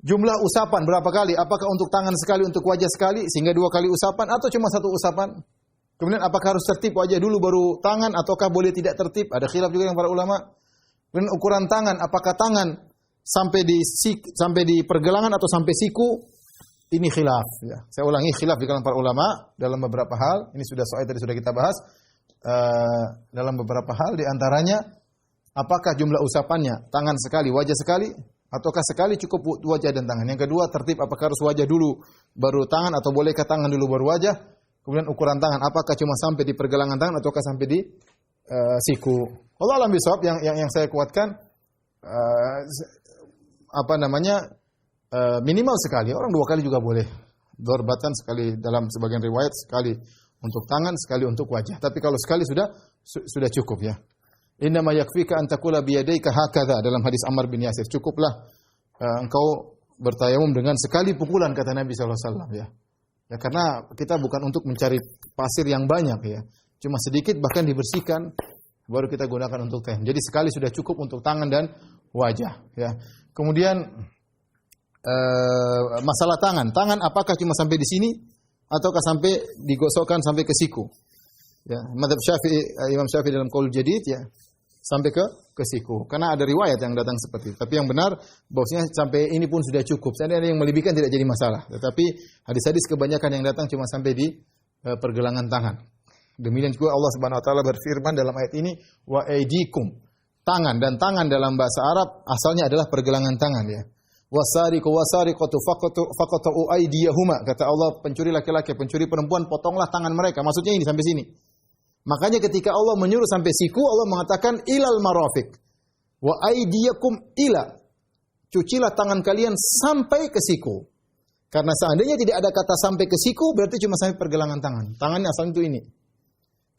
Jumlah usapan berapa kali? Apakah untuk tangan sekali, untuk wajah sekali sehingga 2 kali usapan atau cuma 1 usapan? Kemudian apakah harus tertib wajah dulu baru tangan ataukah boleh tidak tertib? Ada khilaf juga yang para ulama. Kemudian ukuran tangan, apakah tangan sampai di pergelangan atau sampai siku? Ini khilaf ya. Saya ulangi, khilaf di kalangan para ulama dalam beberapa hal. Ini sudah soal tadi sudah kita bahas. Dalam beberapa hal di antaranya apakah jumlah usapannya tangan sekali, wajah sekali, ataukah sekali cukup wajah dan tangan. Yang kedua, tertib apakah harus wajah dulu baru tangan atau bolehkah tangan dulu baru wajah? Kemudian ukuran tangan apakah cuma sampai di pergelangan tangan ataukah sampai di siku? Allah alam bisawab, yang saya kuatkan minimal sekali. Orang 2 kali juga boleh. Dorbatan sekali dalam sebagian riwayat, sekali untuk tangan, sekali untuk wajah. Tapi kalau sekali sudah cukup ya. Innama yakfika an taqula bi yadayka hakadha, dalam hadis Ammar bin Yasir. Cukuplah engkau bertayamum dengan sekali pukulan, kata Nabi sallallahu alaihi wasallam ya. Ya karena kita bukan untuk mencari pasir yang banyak ya. Cuma sedikit bahkan dibersihkan baru kita gunakan untuk tayamum. Jadi sekali sudah cukup untuk tangan dan wajah ya. Kemudian masalah tangan. Tangan apakah cuma sampai di sini ataukah sampai digosokkan sampai ke siku? Ya, mazhab Syafi'i, Imam Syafi'i dalam Qaul Jadid ya, sampai ke siku. Karena ada riwayat yang datang seperti itu. Tapi yang benar bahwasanya sampai ini pun sudah cukup. Seandainya ada yang melebihkan tidak jadi masalah. Tetapi hadis-hadis kebanyakan yang datang cuma sampai di pergelangan tangan. Demikian juga Allah Subhanahu wa taala berfirman dalam ayat ini, wa aydikum. Tangan, dan tangan dalam bahasa Arab asalnya adalah pergelangan tangan ya. Wasariqu wasariqatu faqatu aydiyahuma, kata Allah, pencuri laki-laki, pencuri perempuan, potonglah tangan mereka. Maksudnya ini sampai sini. Makanya ketika Allah menyuruh sampai siku, Allah mengatakan ilal marafiq. Wa aydiyakum ila. Cucilah tangan kalian sampai ke siku. Karena seandainya tidak ada kata sampai ke siku, berarti cuma sampai pergelangan tangan. Tangannya asalnya itu ini.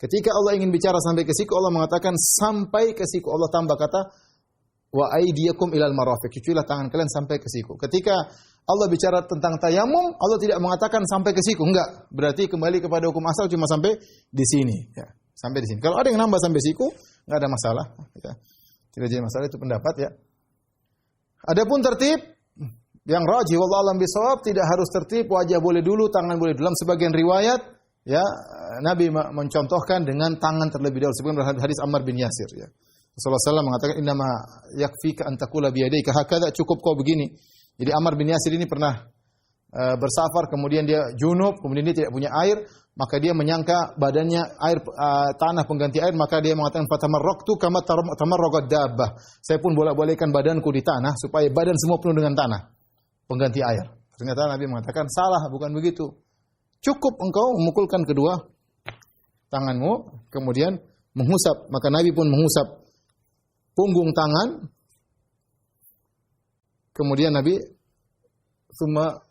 Ketika Allah ingin bicara sampai ke siku, Allah mengatakan sampai ke siku. Allah tambah kata wa aydiyakum ilal marafiq. Cucilah tangan kalian sampai ke siku. Ketika Allah bicara tentang tayamum, Allah tidak mengatakan sampai ke siku, enggak. Berarti kembali kepada hukum asal cuma sampai di sini, ya. Sampai di sini. Kalau ada yang nambah sampai siku, enggak ada masalah, ya. Tidak jadi masalah, itu pendapat ya. Adapun tertib yang rajih wallahu alam bisawab, tidak harus tertib, wajah boleh dulu, tangan boleh dulu. Dalam sebagian riwayat ya, Nabi mencontohkan dengan tangan terlebih dahulu, sebagian hadis Ammar bin Yasir ya. Rasulullah SAW mengatakan innama yakfika an taqula bi yadayka hakadha, cukup kau begini. Jadi Ammar bin Yasir ini pernah bersafar, kemudian dia junub, kemudian dia tidak punya air, maka dia menyangka badannya air tanah pengganti air, maka dia mengatakan fatamarraqtu kama tamarraqad dabbah. Saya pun bolak-balikkan badanku di tanah supaya badan semua penuh dengan tanah pengganti air. Ternyata Nabi mengatakan salah, bukan begitu. Cukup engkau memukulkan kedua tanganmu, kemudian menghusap. Maka Nabi pun menghusap punggung tangan. Kemudian Nabi summa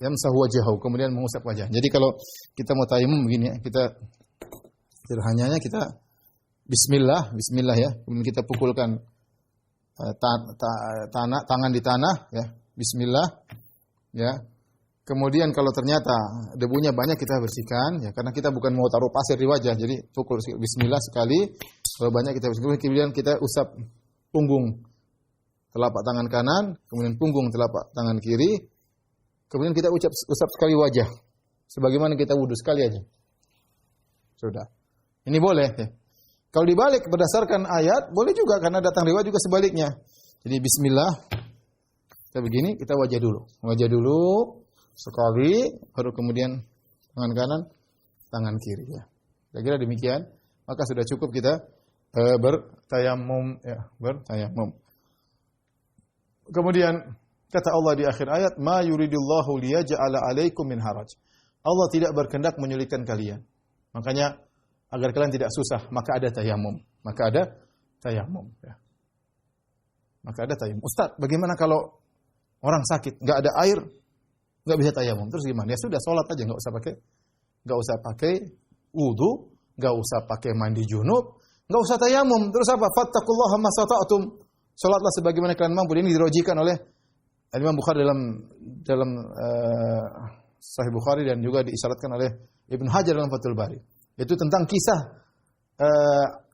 yamsahu wajhahu, kemudian mengusap wajah. Jadi kalau kita mau tayamum begini ya, kita sederhananya kita bismillah ya. Kemudian kita pukulkan tangan di tanah ya. Bismillah ya. Kemudian kalau ternyata debunya banyak kita bersihkan ya, karena kita bukan mau taruh pasir di wajah. Jadi pukul bismillah sekali, kalau banyak kita bersihkan, kemudian kita usap punggung telapak tangan kanan, kemudian punggung telapak tangan kiri. Kemudian kita usap sekali wajah. Sebagaimana kita wudu sekali aja. Sudah. Ini boleh ya. Kalau dibalik berdasarkan ayat, boleh juga karena datang riwayat juga sebaliknya. Jadi bismillah. Kita begini, kita wajah dulu. Wajah dulu sekali, baru kemudian tangan kanan, tangan kiri ya. Kira-kira demikian. Maka sudah cukup kita bertayamum ya, bertayamum. Kemudian kata Allah di akhir ayat, "Ma yuridullahu liyaj'ala 'alaikum min haraj." Allah tidak berkehendak menyulitkan kalian. Makanya agar kalian tidak susah, maka ada tayamum. Maka ada tayamum ya. Maka ada tayamum. Ustaz, bagaimana kalau orang sakit, enggak ada air, enggak bisa tayamum? Terus gimana? Ya sudah, salat aja, enggak usah pakai wudu, enggak usah pakai mandi junub, enggak usah tayamum. Terus apa? Fattaqullaha masata'tum. Salatlah sebagaimana kalian mampu. Ini dirojikan oleh Imam Bukhari dalam Sahih Bukhari dan juga diisyaratkan oleh Ibnu Hajar dalam Fathul Bari. Itu tentang kisah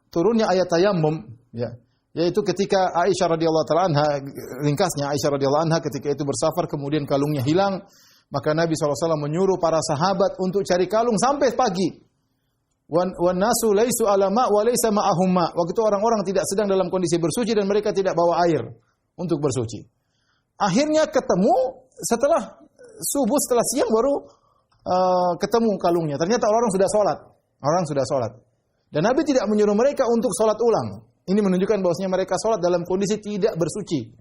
turunnya ayat tayammum ya. Yaitu ketika Aisyah radhiyallahu taala anha, ringkasnya Aisyah radhiyallahu anha ketika itu bersafar kemudian kalungnya hilang, maka Nabi SAW menyuruh para sahabat untuk cari kalung sampai pagi. Wan nasu laisu ala ma wa laisa ma'ahum ma. Waktu itu orang-orang tidak sedang dalam kondisi bersuci dan mereka tidak bawa air untuk bersuci. Akhirnya ketemu setelah subuh, setelah siang baru ketemu kalungnya. Ternyata orang sudah sholat. Orang sudah sholat. Dan Nabi tidak menyuruh mereka untuk sholat ulang. Ini menunjukkan bahwasanya mereka sholat dalam kondisi tidak bersuci.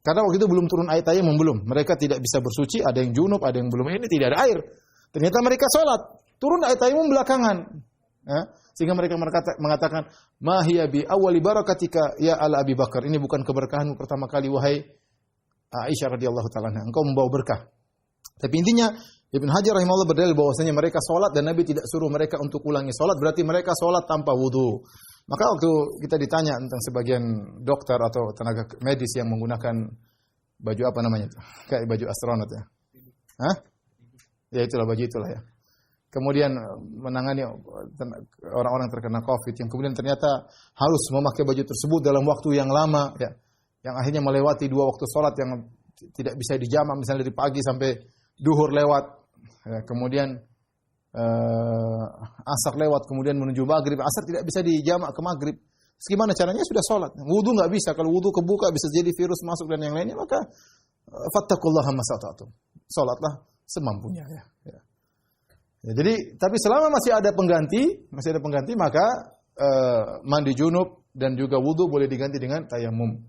Karena waktu itu belum turun ayat tayammum, belum. Mereka tidak bisa bersuci, ada yang junub, ada yang belum. Ini tidak ada air. Ternyata mereka sholat. Turun ayat tayammum belakangan. Sehingga mereka mengatakan, "Ma hiya bi awwali barakatika ya ala Abi Bakar." Ini bukan keberkahanmu pertama kali, wahai Aisyah radhiyallahu taala anha, engkau membawa berkah. Tapi intinya Ibnu Hajar rahimahullah berdalil bahwasanya mereka salat dan Nabi tidak suruh mereka untuk ulangi salat, berarti mereka salat tanpa wudu. Maka waktu kita ditanya tentang sebagian dokter atau tenaga medis yang menggunakan baju apa namanya itu? Kayak baju astronot ya. Hah? Ya itulah baju itulah ya. Kemudian menangani orang-orang terkena Covid yang kemudian ternyata harus memakai baju tersebut dalam waktu yang lama ya. Yang akhirnya melewati 2 waktu sholat yang tidak bisa dijamak, misalnya dari pagi sampai duhur lewat, ya, kemudian asar lewat, kemudian menuju maghrib, asar tidak bisa dijamak ke maghrib. Gimana caranya? Sudah sholat. Wudu nggak bisa, kalau wudu kebuka bisa jadi virus masuk dan yang lainnya, maka fattaqullaha masata'tum. Sholatlah semampunya ya. Ya, jadi tapi selama masih ada pengganti, maka mandi junub dan juga wudu boleh diganti dengan tayamum.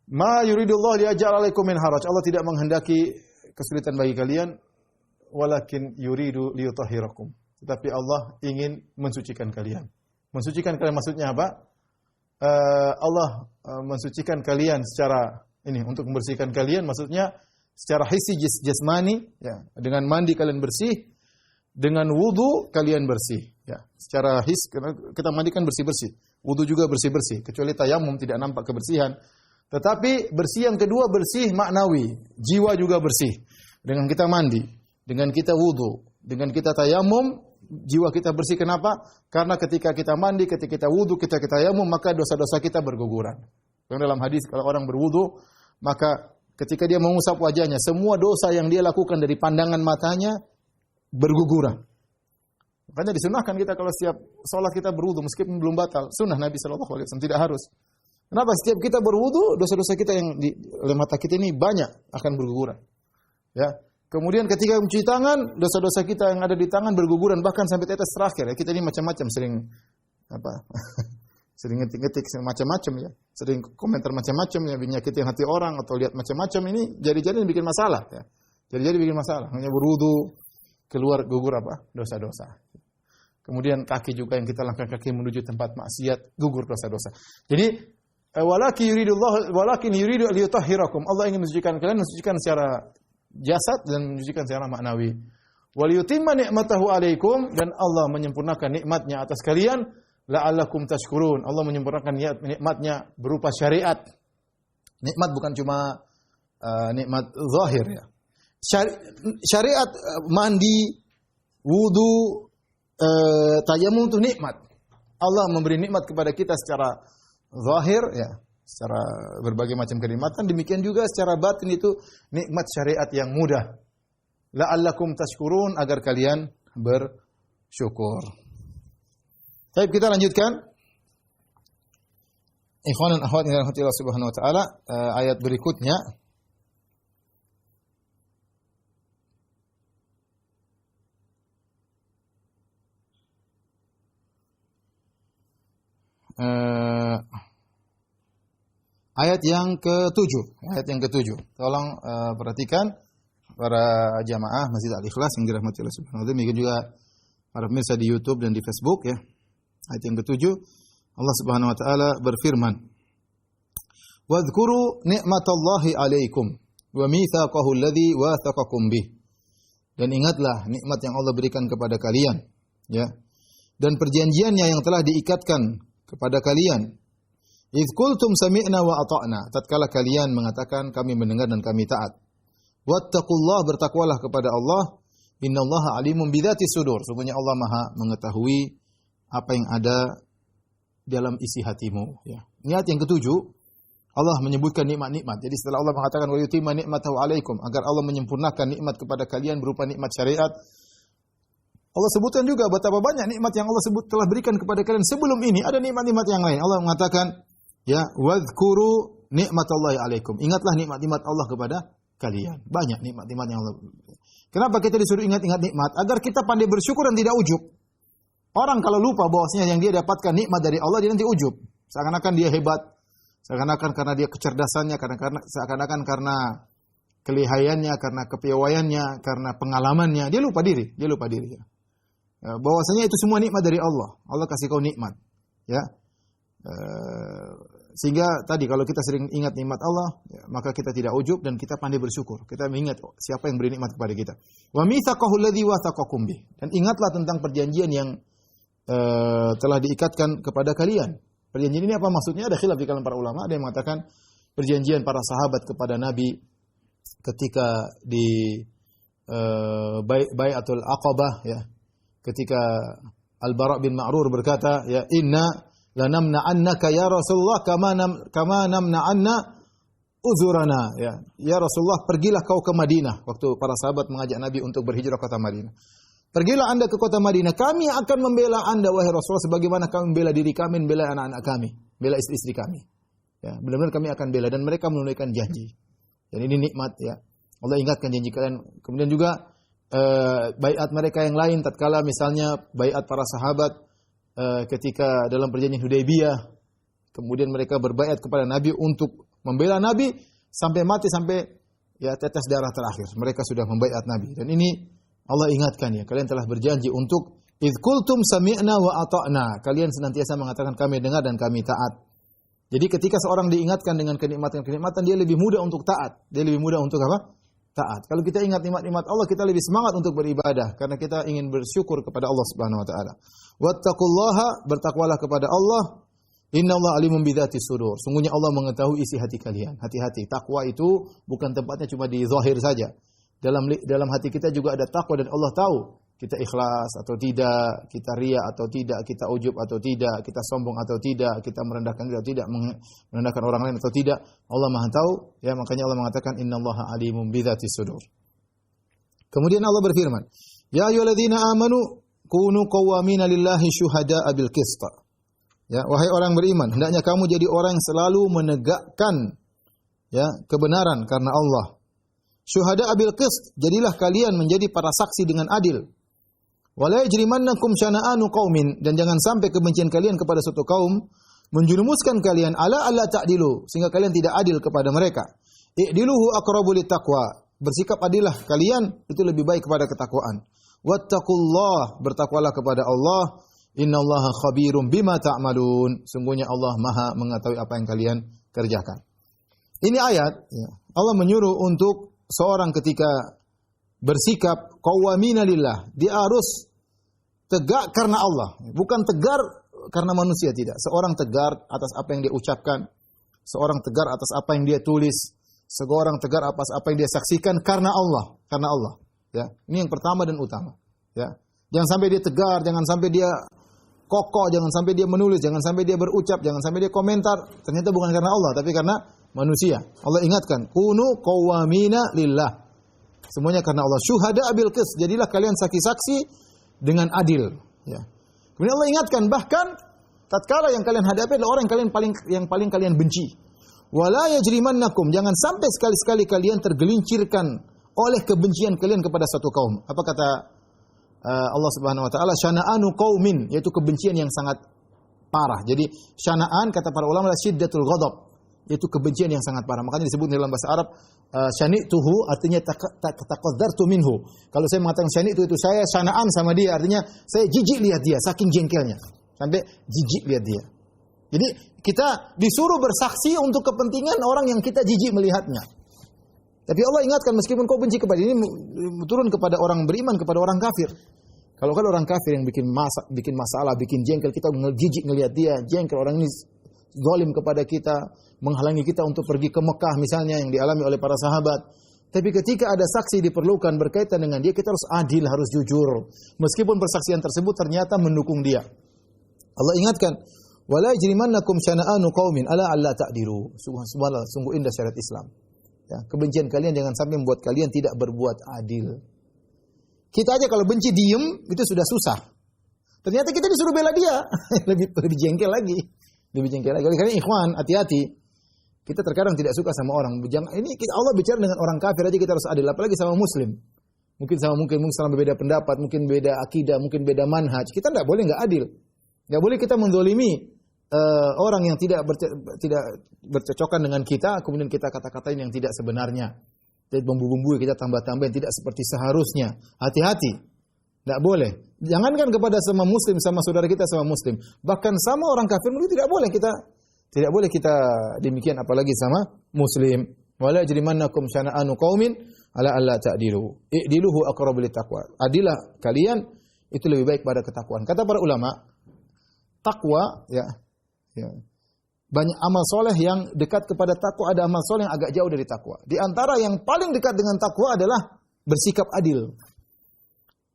Ma yuridullah liyaj'al 'alaikum min haraj. Allah tidak menghendaki kesulitan bagi kalian, walakin yuridu liyutahhirakum. Tetapi Allah ingin mensucikan kalian. Mensucikan kalian maksudnya apa? Allah mensucikan kalian secara ini untuk membersihkan kalian, maksudnya secara hissi jasmani ya, dengan mandi kalian bersih, dengan wudu kalian bersih ya. Secara his kita mandi kan bersih-bersih, wudu juga bersih-bersih, kecuali tayamum tidak nampak kebersihan. Tetapi bersih yang kedua bersih maknawi, jiwa juga bersih. Dengan kita mandi, dengan kita wudu, dengan kita tayamum, jiwa kita bersih. Kenapa? Karena ketika kita mandi, ketika kita wudu, ketika kita tayamum, maka dosa-dosa kita berguguran. Dalam hadis kalau orang berwudu, maka ketika dia mengusap wajahnya, semua dosa yang dia lakukan dari pandangan matanya berguguran. Makanya disunahkan kita kalau setiap sholat kita berwudu meskipun belum batal. Sunnah Nabi sallallahu alaihi wasallam, tidak harus. Kenapa? Setiap kita berwudu, dosa-dosa kita yang di mata kita ini banyak akan berguguran. Ya. Kemudian ketika mencuci tangan, dosa-dosa kita yang ada di tangan berguguran bahkan sampai tetes terakhir. Ya. Kita ini macam-macam sering sering ngetik-ngetik macam-macam ya. Sering komentar macam-macam ya, nyakitin hati orang atau lihat macam-macam, ini jadi-jadi bikin masalah ya. Jadi bikin masalah. Hanya berwudu keluar gugur dosa-dosa. Kemudian kaki juga yang kita langkah kaki menuju tempat maksiat, gugur dosa-dosa. Jadi walakin yuridu liyutahhirakum. Allah ingin mensucikan kalian, mensucikan secara jasad dan mensucikan secara maknawi. Wal yutimma ni'matahu 'alaikum, dan Allah menyempurnakan nikmatnya atas kalian, la'allakum tashkurun. Allah menyempurnakan nikmatnya berupa syariat. Nikmat bukan cuma nikmat zahir ya. Syariat mandi, wudu, tayamum itu nikmat. Allah memberi nikmat kepada kita secara zahir ya, secara berbagai macam kenikmatan. Demikian juga secara batin itu nikmat syariat yang mudah. La'allakum tashkurun, agar kalian bersyukur. Baik, kita lanjutkan. Ikhwan dan akhwat yang dirahmati Allah Subhanahu wa taala, ayat berikutnya. Ayat yang ke-7. Ayat yang ke-7. Tolong perhatikan para jamaah Masjid Al-Ikhlas yang dirahmati Allah Subhanahu wa taala, demikian juga para pemirsa di YouTube dan di Facebook ya. Ayat yang ke-7, Allah Subhanahu wa taala berfirman, "Wadhkuru ni'matallahi 'alaikum wa mitsaqahu alladzi wathaqakum bih." Dan ingatlah nikmat yang Allah berikan kepada kalian, ya. Dan perjanjiannya yang telah diikatkan kepada kalian. Idz qultum sami'na wa ata'na, tatkala kalian mengatakan kami mendengar dan kami taat. Wattaqullah, bertakwalah kepada Allah. Innallaha alimun bidzatis sudur, sungguhnya Allah Maha mengetahui apa yang ada dalam isi hatimu ya. Niat yang ke-7, Allah menyebutkan nikmat-nikmat. Jadi setelah Allah mengatakan wa yutimma ni'matahu 'alaikum, agar Allah menyempurnakan nikmat kepada kalian berupa nikmat syariat, Allah sebutkan juga betapa banyak nikmat yang Allah sebut telah berikan kepada kalian sebelum ini. Ada nikmat-nikmat yang lain. Allah mengatakan, ya, wadhkuru ni'matallahi 'alaikum. Ingatlah nikmat-nikmat Allah kepada kalian. Banyak nikmat-nikmat yang Allah. Kenapa kita disuruh ingat-ingat nikmat? Agar kita pandai bersyukur dan tidak ujub. Orang kalau lupa bahwasanya yang dia dapatkan nikmat dari Allah, dia nanti ujub. Seakan-akan dia hebat. Seakan-akan karena dia kecerdasannya, seakan-akan karena kelihayannya, karena kepiawaiannya, karena pengalamannya, dia lupa diri. Ya. Bahwasanya itu semua nikmat dari Allah. Allah kasih kau nikmat. Ya. Sehingga tadi kalau kita sering ingat nikmat Allah, ya, maka kita tidak ujub dan kita pandai bersyukur. Kita mengingat siapa yang beri nikmat kepada kita. Wa mitsaqahu alladzi wathaqakum bih. Dan ingatlah tentang perjanjian yang telah diikatkan kepada kalian. Perjanjian ini apa maksudnya? Ada khilaf di kalangan para ulama. Ada yang mengatakan perjanjian para sahabat kepada Nabi ketika di Bai'atul Aqabah ya. Ketika Al-Bara' bin Ma'rur berkata, ya, inna lanamna'annaka ya Rasulullah kama namna'anna uzurana, ya. Ya Rasulullah, pergilah kau ke Madinah. Waktu para sahabat mengajak Nabi untuk berhijrah ke kota Madinah. Pergilah Anda ke kota Madinah, kami akan membela Anda wahai Rasulullah sebagaimana kami membela diri kami, membela anak-anak kami, membela istri-istri kami. Ya, benar-benar kami akan bela, dan mereka menunaikan janji. Dan ini nikmat ya. Allah ingatkan janji kalian. Kemudian juga baiat mereka yang lain tatkala misalnya baiat para sahabat ketika dalam perjanjian Hudaybiyah, kemudian mereka berbaiat kepada Nabi untuk membela Nabi sampai mati, sampai ya tetes darah terakhir. Mereka sudah membaiat Nabi. Dan ini Allah ingatkan ya, kalian telah berjanji untuk idz qultum sami'na wa ata'na. Kalian senantiasa mengatakan kami dengar dan kami taat. Jadi ketika seorang diingatkan dengan kenikmatan-kenikmatan, dia lebih mudah untuk taat. Dia lebih mudah untuk apa? Taat. Kalau kita ingat nikmat-nikmat Allah, kita lebih semangat untuk beribadah karena kita ingin bersyukur kepada Allah Subhanahu wa taala. Wattaqullaha, bertakwalah kepada Allah. Innallaha alimun bidzatis sudur. Sungguhnya Allah mengetahui isi hati kalian. Hati-hati. Takwa itu bukan tempatnya cuma di zahir saja. Dalam hati kita juga ada takwa, dan Allah tahu kita ikhlas atau tidak, kita riya atau tidak, kita ujub atau tidak, kita sombong atau tidak, kita merendahkan diri atau tidak, merendahkan orang lain atau tidak. Allah Maha tahu, ya, makanya Allah mengatakan innallaha alimun bidzatis sudur. Kemudian Allah berfirman, ya ayyuhalladzina amanu kunu qawwamina lillahi syuhada'a bil qist. Ya, wahai orang beriman, hendaknya kamu jadi orang yang selalu menegakkan ya kebenaran karena Allah. Syuhada'a bil qist, jadilah kalian menjadi para saksi dengan adil. Wala yajrimannakum syana'anu qaumin, dan jangan sampai kebencian kalian kepada suatu kaum menjerumuskan kalian ala alla ta'dilu, sehingga kalian tidak adil kepada mereka. I'diluhu aqrabu littaqwa, bersikap adillah kalian, itu lebih baik kepada ketakwaan. Wattaqullah, bertakwalah kepada Allah. Innallaha khabirum bima ta'malun, sungguhnya Allah Maha mengetahui apa yang kalian kerjakan. Ini ayat ya, Allah menyuruh untuk seorang ketika bersikap qawwamina lillah, dia harus tegak karena Allah, bukan tegar karena manusia, tidak. Seorang tegar atas apa yang dia ucapkan, seorang tegar atas apa yang dia tulis, seorang tegar atas apa yang dia saksikan karena Allah, ya. Ini yang pertama dan utama, ya. Jangan sampai dia tegar, jangan sampai dia kokoh, jangan sampai dia menulis, jangan sampai dia berucap, jangan sampai dia komentar, ternyata bukan karena Allah tapi karena manusia. Allah ingatkan, kunu qawwamina lillah. Semuanya karena Allah. Syuhada bil qist, jadilah kalian saksi-saksi dengan adil, ya. Kemudian Allah ingatkan, bahkan tatkala yang kalian hadapi adalah orang yang paling kalian benci. Wala yajrimannakum, jangan sampai sekali-sekali kalian tergelincirkan oleh kebencian kalian kepada satu kaum. Apa kata Allah Subhanahu wa taala, syana'anu qaumin, yaitu kebencian yang sangat parah. Jadi syana'an kata para ulama adalah syiddatul ghadab, yaitu kebencian yang sangat parah. Makanya disebut dalam bahasa Arab syani'tuhu, artinya taqaddartu minhu. Kalau saya mengatakan syani'tu itu saya syana'an sama dia, artinya saya jijik lihat dia, saking jengkelnya. Sampai jijik lihat dia. Jadi kita disuruh bersaksi untuk kepentingan orang yang kita jijik melihatnya. Tapi Allah ingatkan, meskipun kau benci kepada ini, turun kepada orang beriman, kepada orang kafir. Kalau orang kafir yang bikin masalah, bikin jengkel, kita jijik ngelihat dia, jengkel, orang ini zalim kepada kita, menghalangi kita untuk pergi ke Mekah misalnya yang dialami oleh para sahabat. Tapi ketika ada saksi diperlukan berkaitan dengan dia, kita harus adil, harus jujur. Meskipun persaksian tersebut ternyata mendukung dia. Allah ingatkan, wala yajrimannakum syana'anu qaumin ala alla ta'dilu. Subhanallah, sungguh indah syariat Islam. Ya, kebencian kalian jangan sampai membuat kalian tidak berbuat adil. Kita aja kalau benci diem itu sudah susah. Ternyata kita disuruh bela dia, lebih jengkel lagi. Lebih jengkel lagi. Karena ikhwan, hati-hati. Kita terkadang tidak suka sama orang. Ini Allah bicara dengan orang kafir aja kita harus adil, apalagi sama muslim. Mungkin sama berbeda pendapat, mungkin beda akidah, mungkin beda manhaj. Kita tidak boleh enggak adil. Enggak boleh kita menzalimi orang yang tidak bercocokan dengan kita, kemudian kita kata-katain yang tidak sebenarnya. Jadi bumbu-bumbu kita tambah-tambahin tidak seperti seharusnya. Hati-hati. Tidak boleh. Jangankan kepada sama muslim, sama saudara kita sama muslim. Bahkan sama orang kafir itu tidak boleh kita demikian, apalagi sama muslim. Wala yajrimannakum syana'anu qaumin ala alla ta'dilu. I'diluhu aqrabu littaqwa. Adilah kalian, itu lebih baik pada ketakwaan. Kata para ulama, takwa ya. Banyak amal soleh yang dekat kepada takwa, ada amal soleh yang agak jauh dari takwa. Di antara yang paling dekat dengan takwa adalah bersikap adil.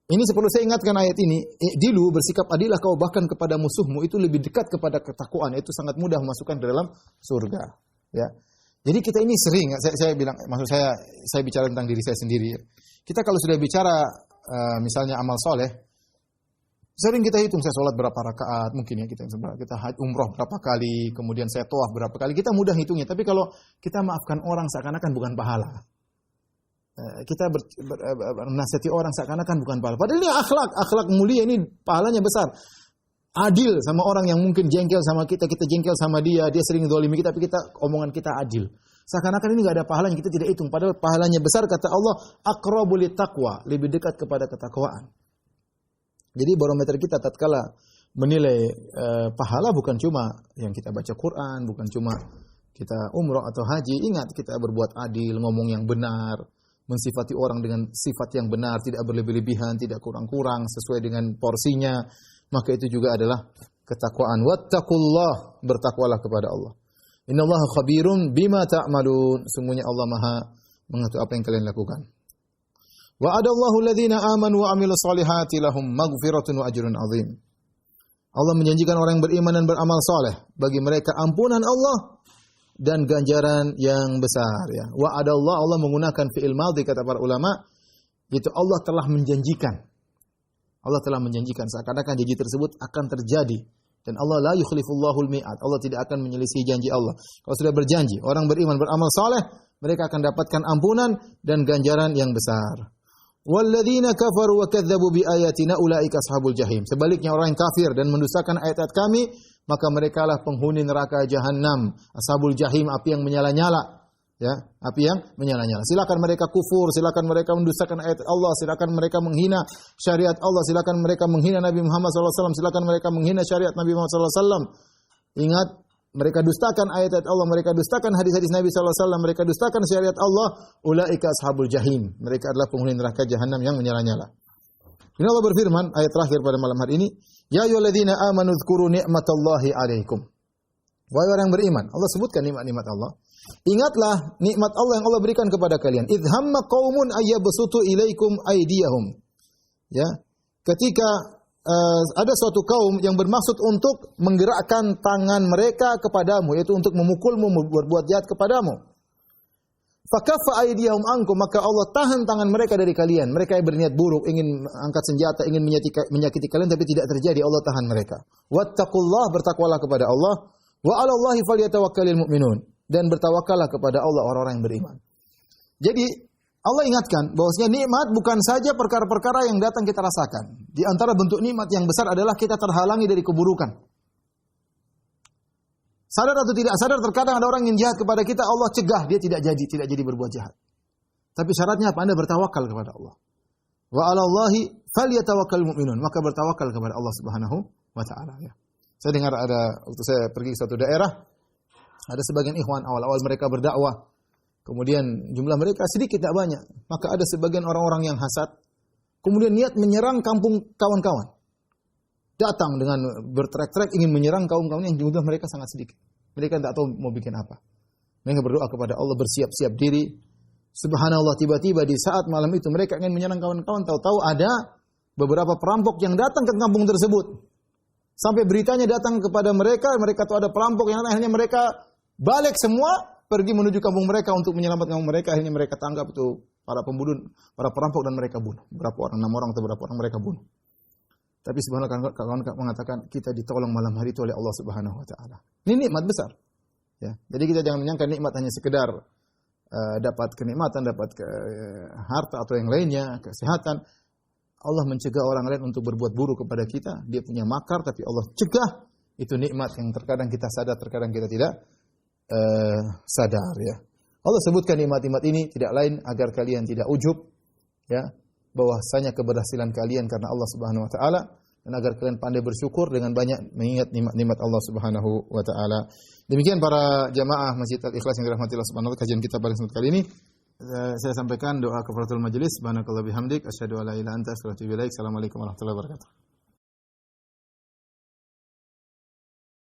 Ini perlu saya ingatkan ayat ini. I'dilu, bersikap adillah kau bahkan kepada musuhmu, itu lebih dekat kepada ketakwaan. Itu sangat mudah memasukkan ke dalam surga. Ya. Jadi kita ini sering, saya bilang, maksud saya bicara tentang diri saya sendiri. Kita kalau sudah bicara misalnya amal soleh, sering kita hitung, saya sholat berapa rakaat, mungkin ya kita umroh berapa kali, kemudian saya tawaf berapa kali, kita mudah hitungnya. Tapi kalau kita maafkan orang seakan-akan bukan pahala, kita menasihati orang seakan-akan bukan pahala. Padahal ini akhlak mulia, ini pahalanya besar. Adil sama orang yang mungkin jengkel sama kita jengkel sama dia sering zalimi kita, tapi omongan kita adil. Seakan-akan ini enggak ada pahalanya, kita tidak hitung. Padahal pahalanya besar, kata Allah, aqrabu littaqwa, lebih dekat kepada ketakwaan. Jadi barometer kita tatkala menilai pahala bukan cuma yang kita baca Quran, bukan cuma kita umroh atau haji. Ingat, kita berbuat adil, ngomong yang benar, mensifati orang dengan sifat yang benar, tidak berlebih-lebihan, tidak kurang-kurang, sesuai dengan porsinya. Maka itu juga adalah ketakwaan. Wattaqullah, bertakwalah kepada Allah. Innallaha khabirun bima ta'malun. Sungguhnya Allah Maha mengetahui apa yang kalian lakukan. Wa'adallahu alladhina amanu wa 'amilus solihati lahum maghfiratun wa ajrun 'azim. Allah menjanjikan orang yang beriman dan beramal saleh, bagi mereka ampunan Allah dan ganjaran yang besar, ya. Wa'adallahu, Allah menggunakan fi'il madhi kata para ulama, itu Allah telah menjanjikan. Allah telah menjanjikan seakan-akan janji tersebut akan terjadi. Dan Allah la yukhlifullahul mi'ad. Allah tidak akan menyelisihi janji Allah. Kalau sudah berjanji, orang beriman beramal saleh, mereka akan dapatkan ampunan dan ganjaran yang besar. Walladzina kafaru wa kadzdzabu biayatina ulaika ashabul jahim. Sebaliknya orang yang kafir dan mendustakan ayat-ayat kami, maka merekalah penghuni neraka jahanam, ashabul jahim, api yang menyala-nyala. Ya, api yang menyala-nyala. Silakan mereka kufur, silakan mereka mendustakan ayat Allah, silakan mereka menghina syariat Allah, silakan mereka menghina Nabi Muhammad SAW, silakan mereka menghina syariat Nabi Muhammad SAW. Ingat, mereka dustakan ayat-ayat Allah, mereka dustakan hadis-hadis Nabi SAW, mereka dustakan syariat Allah, ulaika ashabul jahim. Mereka adalah penghuni neraka jahanam yang menyala-nyala. Ini Allah berfirman, ayat terakhir pada malam hari ini, ya ayyuhalladzina amanu dzkuru ni'matallahi 'alaikum. Wahai orang beriman, Allah sebutkan nikmat-nikmat Allah. Ingatlah nikmat Allah yang Allah berikan kepada kalian. Idh hamma qaumun ayyabsutu ilaikum aydiyahum. Ya. Ketika ada suatu kaum yang bermaksud untuk menggerakkan tangan mereka kepadamu, yaitu untuk memukulmu, berbuat jahat kepadamu. Fakaffa aydiyahum ankum, maka Allah tahan tangan mereka dari kalian. Mereka yang berniat buruk, ingin angkat senjata, ingin menyakiti kalian, tapi tidak terjadi. Allah tahan mereka. Wattaqullah, bertakwalah kepada Allah. Wa 'alallahi falyatawakkalul mu'minun. Dan bertawakallah kepada Allah orang-orang yang beriman. Jadi Allah ingatkan bahwasanya nikmat bukan saja perkara-perkara yang datang kita rasakan. Di antara bentuk nikmat yang besar adalah kita terhalangi dari keburukan. Sadar atau tidak sadar, terkadang ada orang yang jahat kepada kita, Allah cegah dia tidak jadi berbuat jahat. Tapi syaratnya apa? Anda bertawakal kepada Allah. Wa 'alallahi falyatawakkalul mu'minun. Maka bertawakal kepada Allah Subhanahu wa taala ya. Saya dengar ada waktu saya pergi ke suatu daerah, ada sebagian ikhwan awal-awal mereka berdakwah. Kemudian jumlah mereka sedikit tidak banyak. Maka ada sebagian orang-orang yang hasad. Kemudian niat menyerang kampung kawan-kawan. Datang dengan bertrek-trek ingin menyerang kaum-kaum yang jumlah mereka sangat sedikit. Mereka tidak tahu mau bikin apa. Mereka berdoa kepada Allah, bersiap-siap diri. Subhanallah, tiba-tiba di saat malam itu mereka ingin menyerang kawan-kawan. Tahu-tahu ada beberapa perampok yang datang ke kampung tersebut. Sampai beritanya datang kepada mereka. Mereka tahu ada perampok yang akhirnya mereka balik semua, pergi menuju kampung mereka untuk menyelamatkan kampung mereka. Akhirnya mereka tangkap itu para pembunuh, para perampok, dan mereka bunuh. Berapa orang? 6 orang atau berapa orang mereka bunuh. Tapi subhanallah, kawan mengatakan kita ditolong malam hari itu oleh Allah Subhanahu wa taala. Ini nikmat besar. Ya. Jadi kita jangan menyangka nikmat hanya sekedar dapat kenikmatan, dapat harta atau yang lainnya, kesehatan. Allah mencegah orang lain untuk berbuat buruk kepada kita. Dia punya makar tapi Allah cegah. Itu nikmat yang terkadang kita sadar, terkadang kita tidak sadar ya. Allah sebutkan nikmat-nikmat ini tidak lain agar kalian tidak ujub ya, bahwasanya keberhasilan kalian karena Allah Subhanahu wa taala, dan agar kalian pandai bersyukur dengan banyak mengingat nikmat-nikmat Allah Subhanahu wa taala. Demikian para jamaah Masjid Al-Ikhlas yang dirahmati Allah Subhanahu wa taala, kajian kita pada kali ini. Saya sampaikan doa kafaratul majelis. Subhanakallah bihamdik asyhadu an la ilaha illa anta astaghfiruka wa atubu ilaik. Assalamualaikum warahmatullahi wabarakatuh.